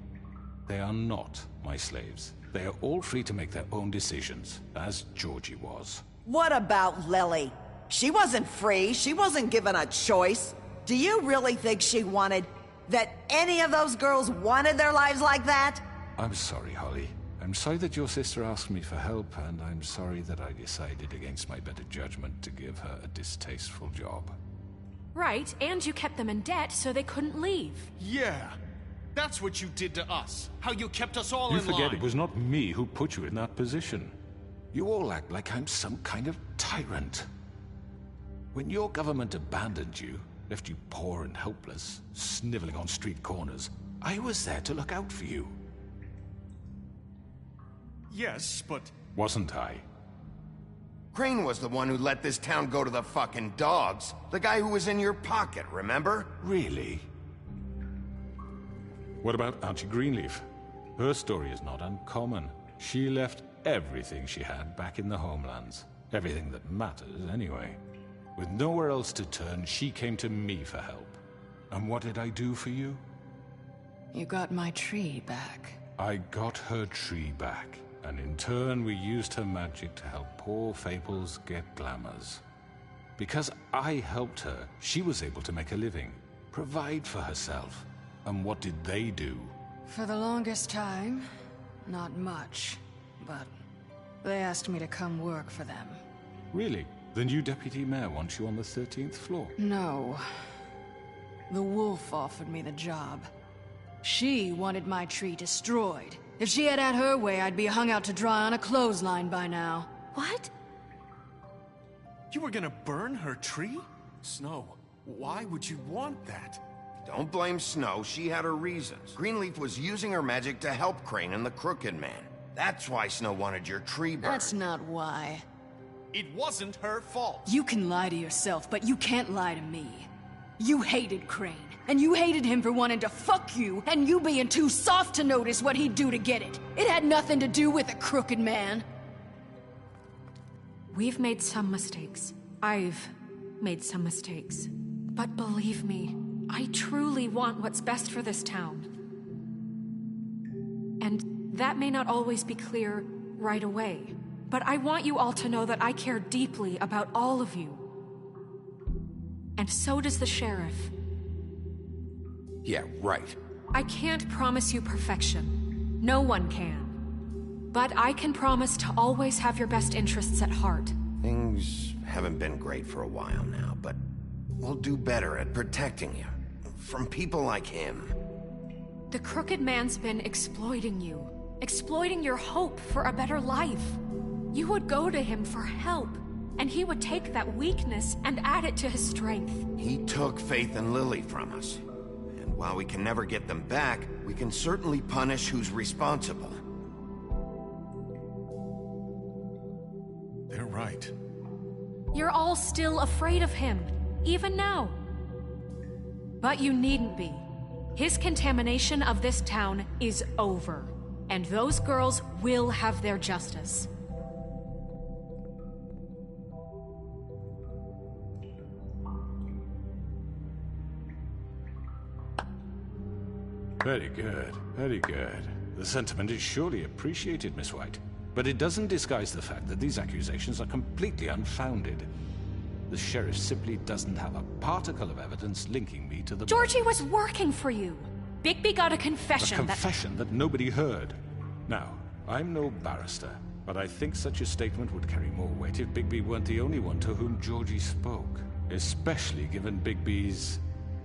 They are not my slaves. They are all free to make their own decisions, as Georgie was. What about Lily? She wasn't free. She wasn't given a choice. Do you really think she wanted That any of those girls wanted their lives like that? I'm sorry, Holly. I'm sorry that your sister asked me for help, and I'm sorry that I decided against my better judgment to give her a distasteful job. Right, and you kept them in debt so they couldn't leave. Yeah. That's what you did to us. How you kept us all in line. You forget it was not me who put you in that position. You all act like I'm some kind of tyrant. When your government abandoned you, left you poor and helpless, sniveling on street corners, I was there to look out for you. Yes, but... Wasn't I? Crane was the one who let this town go to the fucking dogs. The guy who was in your pocket, remember? Really? What about Auntie Greenleaf? Her story is not uncommon. She left everything she had back in the homelands. Everything that matters, anyway. With nowhere else to turn, she came to me for help. And what did I do for you? You got my tree back. I got her tree back. And in turn, we used her magic to help poor Fables get glamours. Because I helped her, she was able to make a living, provide for herself. And what did they do? For the longest time, not much. But they asked me to come work for them. Really? The new deputy mayor wants you on the 13th floor? No. The wolf offered me the job. She wanted my tree destroyed. If she had her way, I'd be hung out to dry on a clothesline by now. What? You were gonna burn her tree? Snow, why would you want that? Don't blame Snow, she had her reasons. Greenleaf was using her magic to help Crane and the Crooked Man. That's why Snow wanted your tree burned. That's not why. It wasn't her fault. You can lie to yourself, but you can't lie to me. You hated Crane, and you hated him for wanting to fuck you, and you being too soft to notice what he'd do to get it. It had nothing to do with a Crooked Man. We've made some mistakes. I've made some mistakes. But believe me, I truly want what's best for this town. And that may not always be clear right away. But I want you all to know that I care deeply about all of you. And so does the sheriff. Yeah, right. I can't promise you perfection. No one can. But I can promise to always have your best interests at heart. Things haven't been great for a while now, but we'll do better at protecting you. From people like him. The Crooked Man's been exploiting you. Exploiting your hope for a better life. You would go to him for help, and he would take that weakness and add it to his strength. He took Faith and Lily from us. And while we can never get them back, we can certainly punish who's responsible. They're right. You're all still afraid of him, even now. But you needn't be. His contamination of this town is over, and those girls will have their justice. Very good, very good. The sentiment is surely appreciated, Miss White. But it doesn't disguise the fact that these accusations are completely unfounded. The sheriff simply doesn't have a particle of evidence linking me to the... Georgie was working for you. Bigby got a confession A confession that nobody heard. Now, I'm no barrister, but I think such a statement would carry more weight if Bigby weren't the only one to whom Georgie spoke. Especially given Bigby's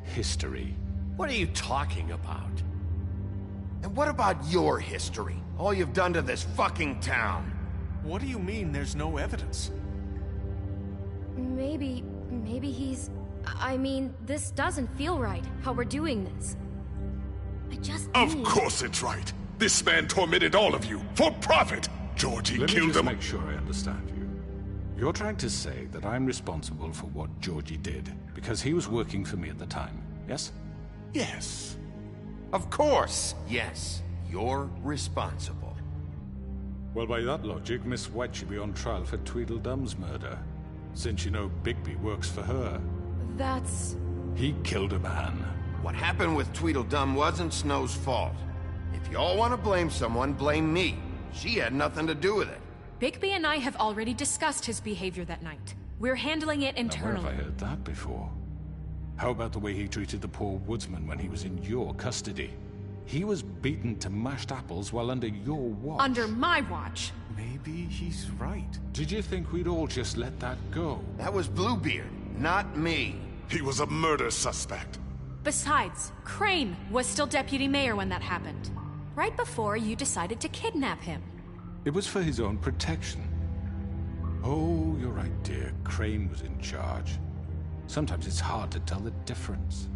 history. What are you talking about? And what about your history? All you've done to this fucking town? What do you mean there's no evidence? Maybe he's... I mean, this doesn't feel right, how we're doing this. I just Of course it's right. This man tormented all of you, for profit. Georgie Let killed me just them. make sure I understand you. You're trying to say that I'm responsible for what Georgie did, because he was working for me at the time, yes? Yes. Of course, yes. You're responsible. Well, by that logic, Miss White should be on trial for Tweedledum's murder. Since you know Bigby works for her. That's... He killed a man. What happened with Tweedledum wasn't Snow's fault. If y'all want to blame someone, blame me. She had nothing to do with it. Bigby and I have already discussed his behavior that night. We're handling it internally. Where have I heard that before? How about the way he treated the poor woodsman when he was in your custody? He was beaten to mashed apples while under your watch. Under my watch. Maybe he's right. Did you think we'd all just let that go? That was Bluebeard, not me. He was a murder suspect. Besides, Crane was still deputy mayor when that happened. Right before you decided to kidnap him. It was for his own protection. Oh, you're right, dear. Crane was in charge. Sometimes it's hard to tell the difference.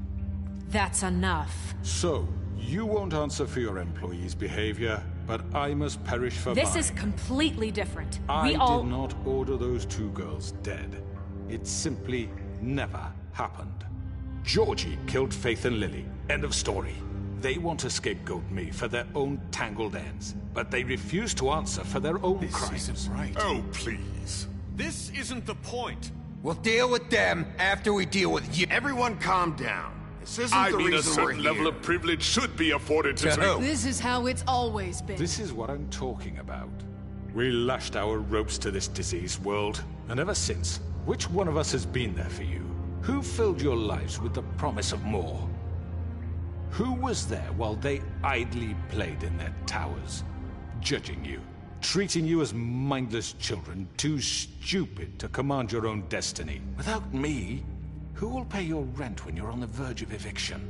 That's enough. So, you won't answer for your employees' behavior, but I must perish for mine. This is completely different. I did not order those two girls dead. It simply never happened. Georgie killed Faith and Lily. End of story. They want to scapegoat me for their own tangled ends, but they refuse to answer for their own crimes. This isn't right. Oh, please. This isn't the point. We'll deal with them after we deal with you. Everyone calm down. This isn't I the mean, a reason we're certain here. level of privilege should be afforded to who? This is how it's always been. This is what I'm talking about. We lashed our ropes to this diseased world, and ever since, which one of us has been there for you? Who filled your lives with the promise of more? Who was there while they idly played in their towers, judging you, treating you as mindless children, too stupid to command your own destiny? Without me, who will pay your rent when you're on the verge of eviction?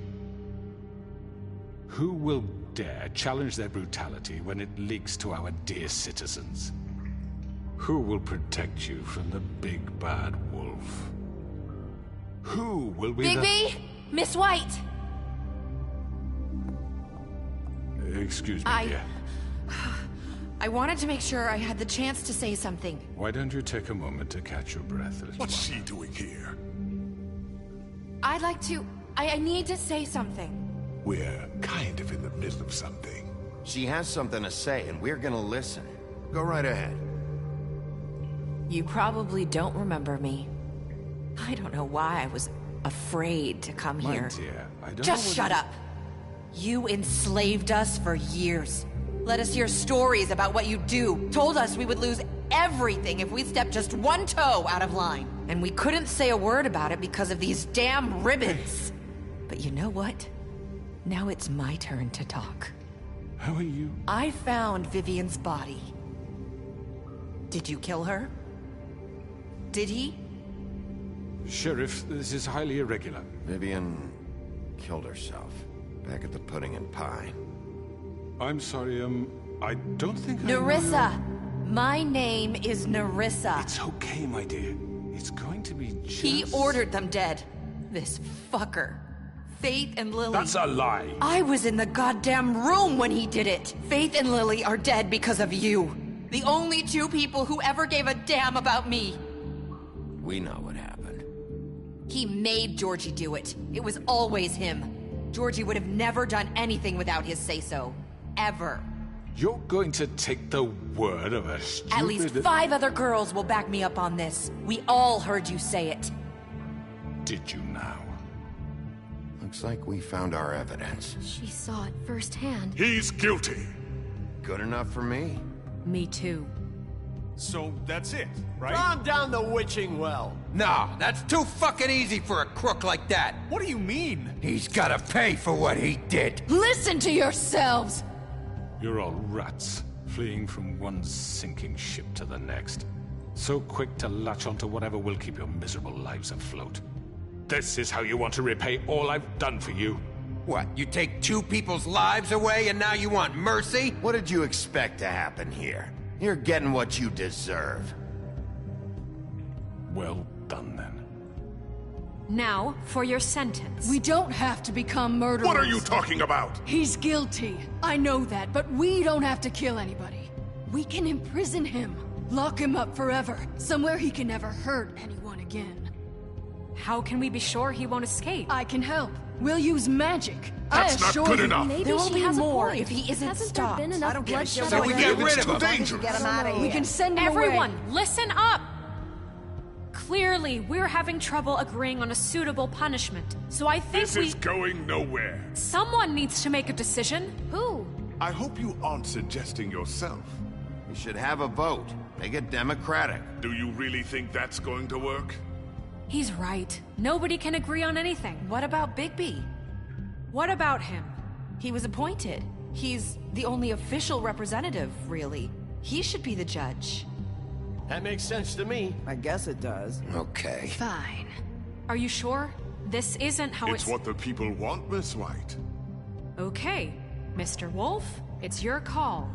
Who will dare challenge their brutality when it leaks to our dear citizens? Who will protect you from the big bad wolf? Who will be Bigby! Miss White! Excuse me, dear. I wanted to make sure I had the chance to say something. Why don't you take a moment to catch your breath, little What's she doing here? I'd like to... I need to say something. We're kind of in the middle of something. She has something to say, and we're gonna listen. Go right ahead. You probably don't remember me. I don't know why I was afraid to come My here. dear, I don't Just know shut up. You enslaved us for years. Let us hear stories about what you do. Told us we would lose everything if we stepped just one toe out of line. And we couldn't say a word about it because of these damn ribbons. But you know what? Now it's my turn to talk. How are you? I found Vivian's body. Did you kill her? Did he? Sheriff, this is highly irregular. Vivian killed herself back at the Pudding and Pie. I'm sorry, I don't think Nerissa! My name is Nerissa. It's okay, my dear. It's going to be just... He ordered them dead. This fucker. Faith and Lily... That's a lie! I was in the goddamn room when he did it! Faith and Lily are dead because of you. The only two people who ever gave a damn about me. We know what happened. He made Georgie do it. It was always him. Georgie would have never done anything without his say-so. Ever. You're going to take the word of a stupid... At least 5 other girls will back me up on this. We all heard you say it. Did you now? Looks like we found our evidence. She saw it firsthand. He's guilty. Good enough for me. Me too. So that's it, right? Calm down the witching well. No, that's too fucking easy for a crook like that. What do you mean? He's gotta pay for what he did. Listen to yourselves! You're all rats, fleeing from one sinking ship to the next. So quick to latch onto whatever will keep your miserable lives afloat. This is how you want to repay all I've done for you? What, you take 2 people's lives away and now you want mercy? What did you expect to happen here? You're getting what you deserve. Well done, then. Now, for your sentence. We don't have to become murderers. What are you talking about? He's guilty. I know that, but we don't have to kill anybody. We can imprison him. Lock him up forever. Somewhere he can never hurt anyone again. How can we be sure he won't escape? I can help. We'll use magic. That's not good enough. Maybe There will she be has more a point. if he isn't Hasn't stopped. there been enough bloodshed? So we get rid of him. Dangerous. Get him out of here. We can send him Everyone, away. listen up! Clearly, we're having trouble agreeing on a suitable punishment. So I think This is going nowhere. someone needs to make a decision. Who? I hope you aren't suggesting yourself. We should have a vote. Make it democratic. Do you really think that's going to work? He's right. Nobody can agree on anything. What about Bigby? What about him? He was appointed. He's the only official representative, really. He should be the judge. That makes sense to me. I guess it does. Okay. Fine. Are you sure? This isn't how It's what the people want, Miss White. Okay, Mr. Wolf, it's your call.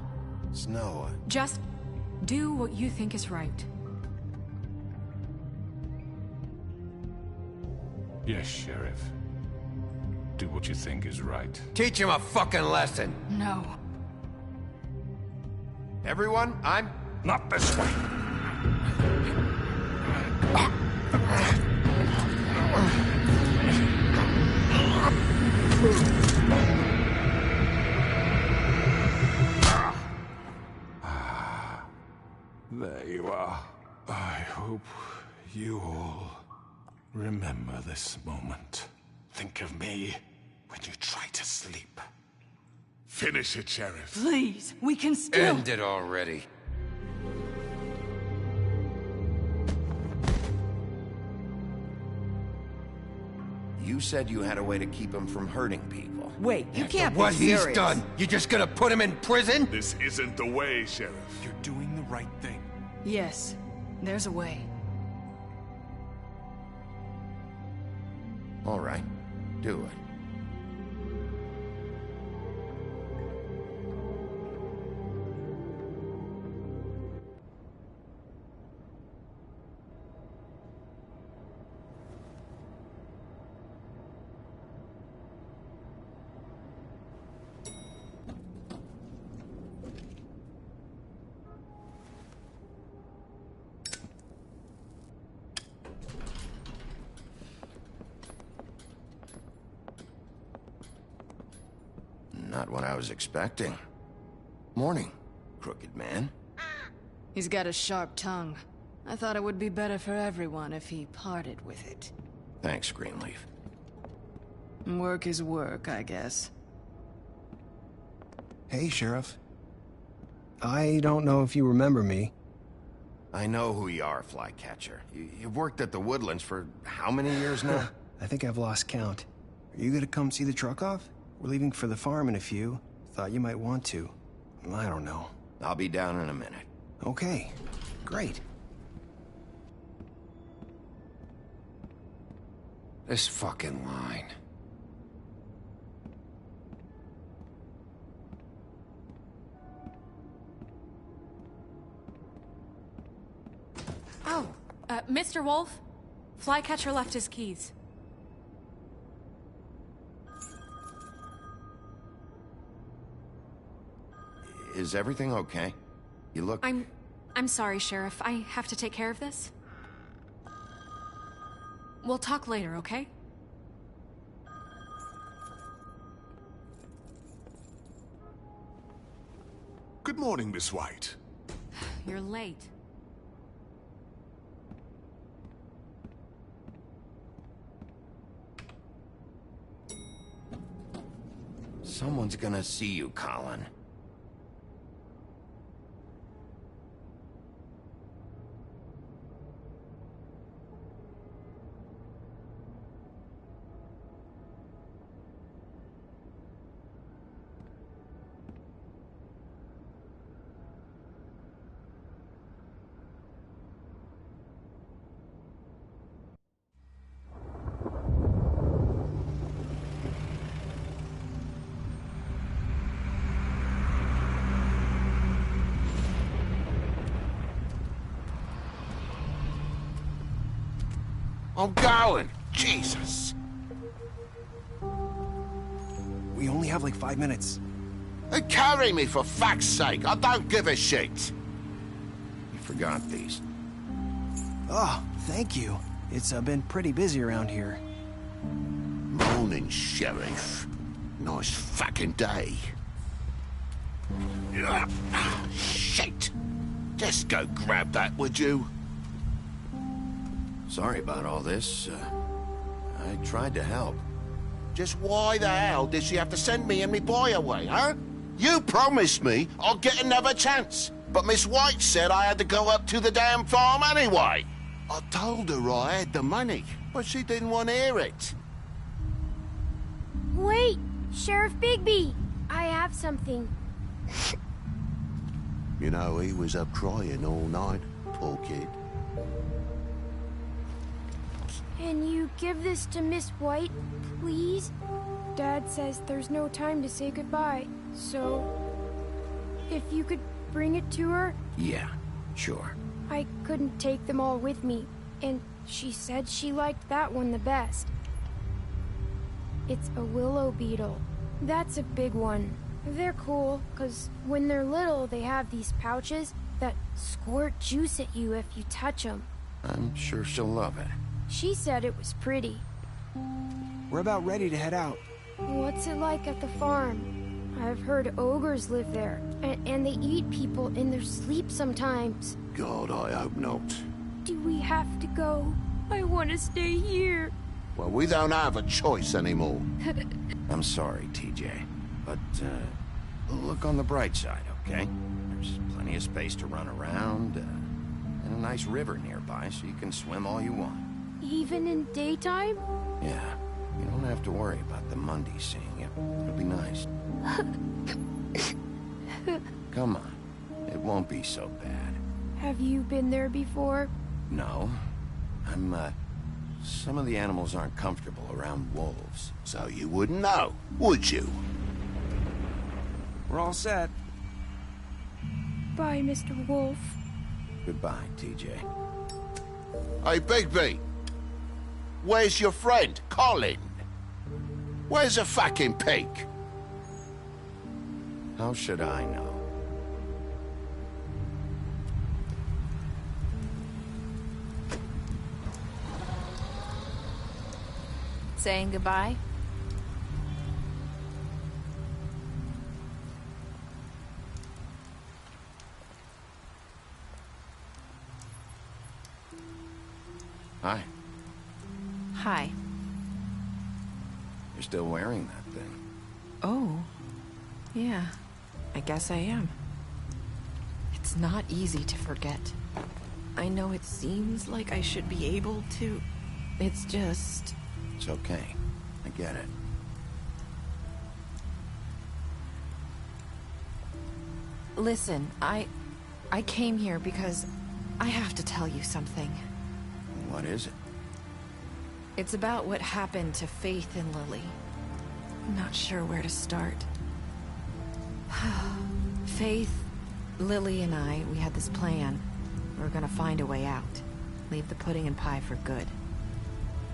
Snow. Just do what you think is right. Yes, Sheriff. Do what you think is right. Teach him a fucking lesson. No. Everyone, I'm... Not this way. There you are. I hope you all remember this moment. Think of me when you try to sleep. Finish it, Sheriff. Please, we can still... End it already. You said you had a way to keep him from hurting people. Wait, you can't be What serious. he's done, you just gonna put him in prison? This isn't the way, Sheriff. You're doing the right thing. Yes, there's a way. All right, do it. Not what I was expecting. Morning, crooked man. He's got a sharp tongue. I thought it would be better for everyone if he parted with it. Thanks, Greenleaf. Work is work, I guess. Hey, Sheriff. I don't know if you remember me. I know who you are, Flycatcher. You've worked at the Woodlands for how many years now? I think I've lost count. Are you gonna come see the truck off? We're leaving for the farm in a few. Thought you might want to. I don't know. I'll be down in a minute. Okay, great. This fucking line. Oh, Mr. Wolf? Flycatcher left his keys. Is everything okay? You look... I'm sorry, Sheriff. I have to take care of this. We'll talk later, okay? Good morning, Miss White. You're late. Someone's gonna see you, Colin. I'm going! Jesus! We only have like 5 minutes. Carry me, for fuck's sake! I don't give a shit! You forgot these. Oh, thank you. It's been pretty busy around here. Morning, Sheriff. Nice fucking day. Shit! Just go grab that, would you? Sorry about all this. I tried to help. Just why the hell did she have to send me and me boy away, huh? You promised me I'd get another chance, but Miss White said I had to go up to the damn farm anyway. I told her I had the money, but she didn't want to hear it. Wait! Sheriff Bigby! I have something. You know, he was up crying all night, poor kid. Can you give this to Miss White, please? Dad says there's no time to say goodbye, so... if you could bring it to her? Yeah, sure. I couldn't take them all with me, and she said she liked that one the best. It's a willow beetle. That's a big one. They're cool, because when they're little, they have these pouches that squirt juice at you if you touch them. I'm sure she'll love it. She said it was pretty. We're about ready to head out. What's it like at the farm? I've heard ogres live there, and they eat people in their sleep sometimes. God, I hope not. Do we have to go? I want to stay here. Well, we don't have a choice anymore. I'm sorry, TJ, but look on the bright side, okay? There's plenty of space to run around, and a nice river nearby, so you can swim all you want. Even in daytime? Yeah, you don't have to worry about the Mundy seeing you. It'll be nice. Come on, it won't be so bad. Have you been there before? No, some of the animals aren't comfortable around wolves. So you wouldn't know, would you? We're all set. Bye, Mr. Wolf. Goodbye, TJ. Hey, Bigby. Where's your friend, Colin? Where's the fucking pig? How should I know? Saying goodbye? Hi. Hi. You're still wearing that thing. Oh. Yeah. I guess I am. It's not easy to forget. I know it seems like I should be able to. It's just... It's okay. I get it. Listen, I came here because I have to tell you something. What is it? It's about what happened to Faith and Lily. I'm not sure where to start. Faith, Lily, and I, we had this plan. We were gonna find a way out. Leave the pudding and pie for good.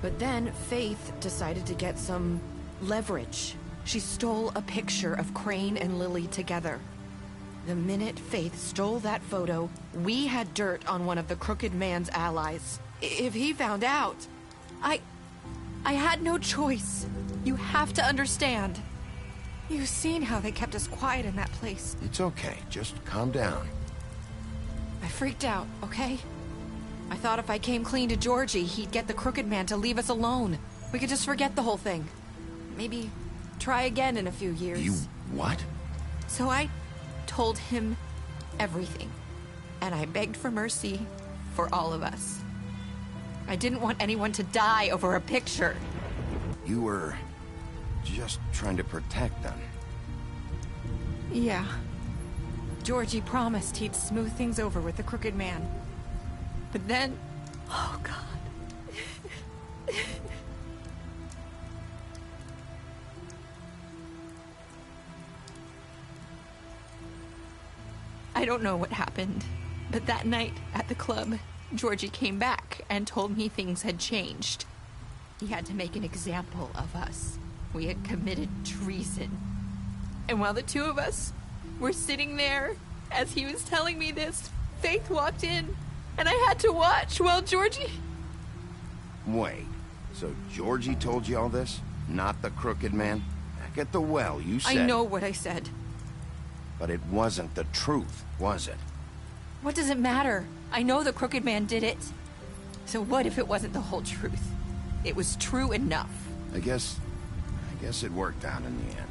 But then Faith decided to get some leverage. She stole a picture of Crane and Lily together. The minute Faith stole that photo, we had dirt on one of the Crooked Man's allies. If he found out, I had no choice. You have to understand. You've seen how they kept us quiet in that place. It's okay. Just calm down. I freaked out, okay? I thought if I came clean to Georgie, he'd get the Crooked Man to leave us alone. We could just forget the whole thing. Maybe try again in a few years. You what? So I told him everything. And I begged for mercy for all of us. I didn't want anyone to die over a picture. You were just trying to protect them. Yeah. Georgie promised he'd smooth things over with the Crooked Man. But then... Oh, God. I don't know what happened, but that night at the club, Georgie came back and told me things had changed. He had to make an example of us. We had committed treason. And while the two of us were sitting there, as he was telling me this, Faith walked in, and I had to watch while Georgie... Wait, so Georgie told you all this? Not the Crooked Man? Back at the well, you said... I know what I said. But it wasn't the truth, was it? What does it matter? I know the Crooked Man did it. So what if it wasn't the whole truth? It was true enough. I guess it worked out in the end.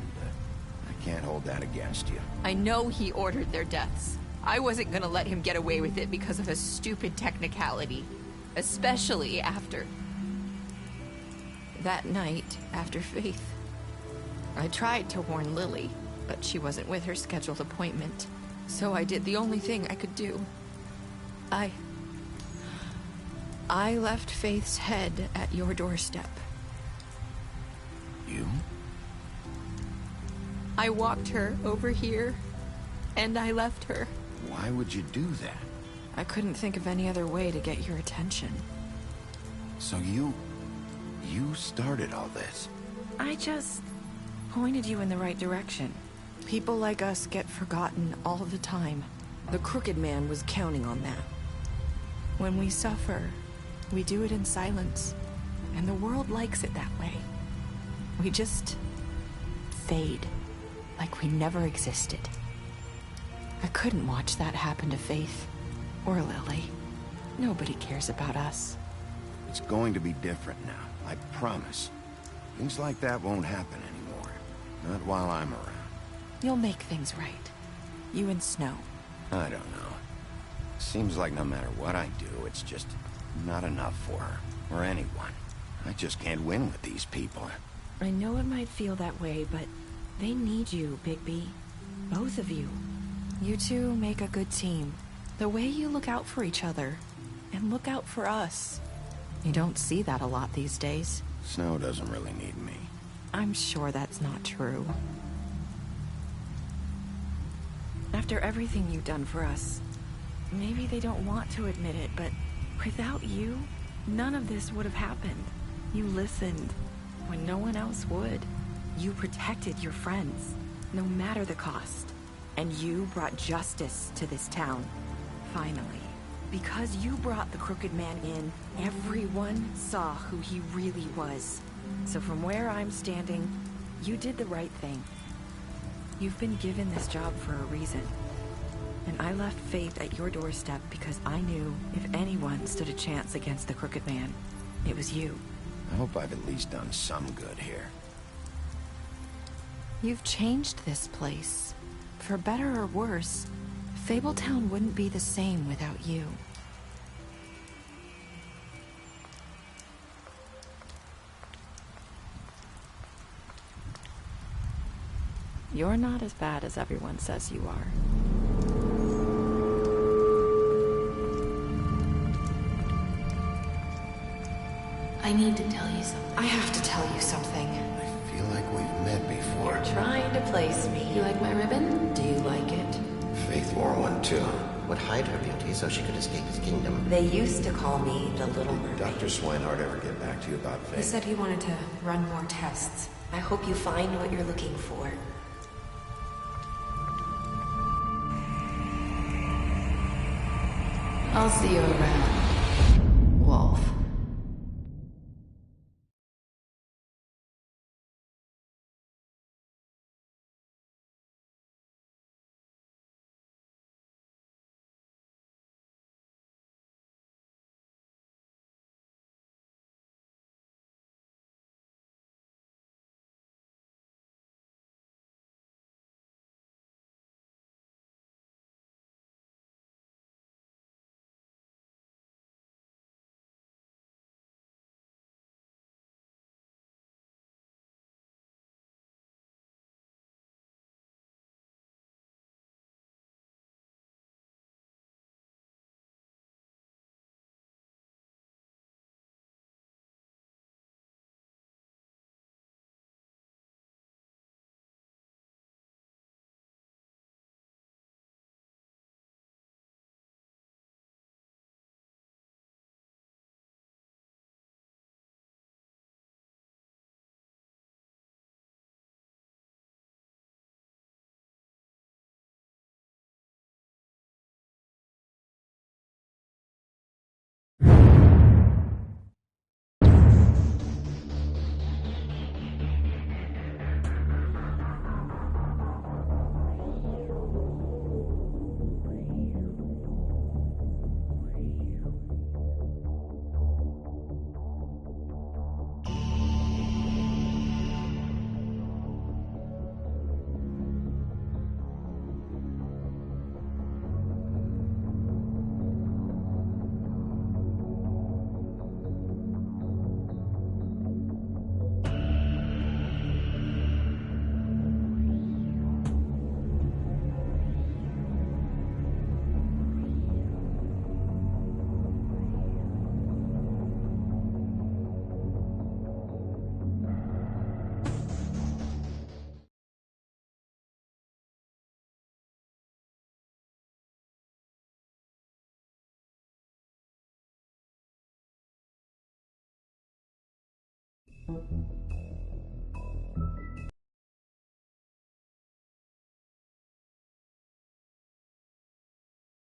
I can't hold that against you. I know he ordered their deaths. I wasn't gonna let him get away with it because of a stupid technicality. Especially after... that night after Faith. I tried to warn Lily, but she wasn't with her scheduled appointment. So I did the only thing I could do. I left Faith's head at your doorstep. You? I walked her over here, and I left her. Why would you do that? I couldn't think of any other way to get your attention. So you started all this? I just pointed you in the right direction. People like us get forgotten all the time. The Crooked Man was counting on that. When we suffer, we do it in silence, and the world likes it that way. We just fade, like we never existed. I couldn't watch that happen to Faith, or Lily. Nobody cares about us. It's going to be different now, I promise. Things like that won't happen anymore. Not while I'm around. You'll make things right. You and Snow. I don't know. Seems like no matter what I do, it's just not enough for her, or anyone. I just can't win with these people. I know it might feel that way, but they need you, Bigby. Both of you. You two make a good team. The way you look out for each other, and look out for us. You don't see that a lot these days. Snow doesn't really need me. I'm sure that's not true. After everything you've done for us, maybe they don't want to admit it, but without you, none of this would have happened. You listened when no one else would. You protected your friends, no matter the cost. And you brought justice to this town, finally. Because you brought the Crooked Man in, everyone saw who he really was. So from where I'm standing, you did the right thing. You've been given this job for a reason. And I left Faith at your doorstep because I knew if anyone stood a chance against the Crooked Man, it was you. I hope I've at least done some good here. You've changed this place. For better or worse, Fabletown wouldn't be the same without you. You're not as bad as everyone says you are. I need to tell you something. I have to tell you something. I feel like we've met before. You're trying to place me. You like my ribbon? Do you like it? Faith wore one too. Would hide her beauty so she could escape his kingdom. They used to call me the Little Mermaid. Dr. Swinehart ever get back to you about Faith? He said he wanted to run more tests. I hope you find what you're looking for. I'll see you around, Wolf.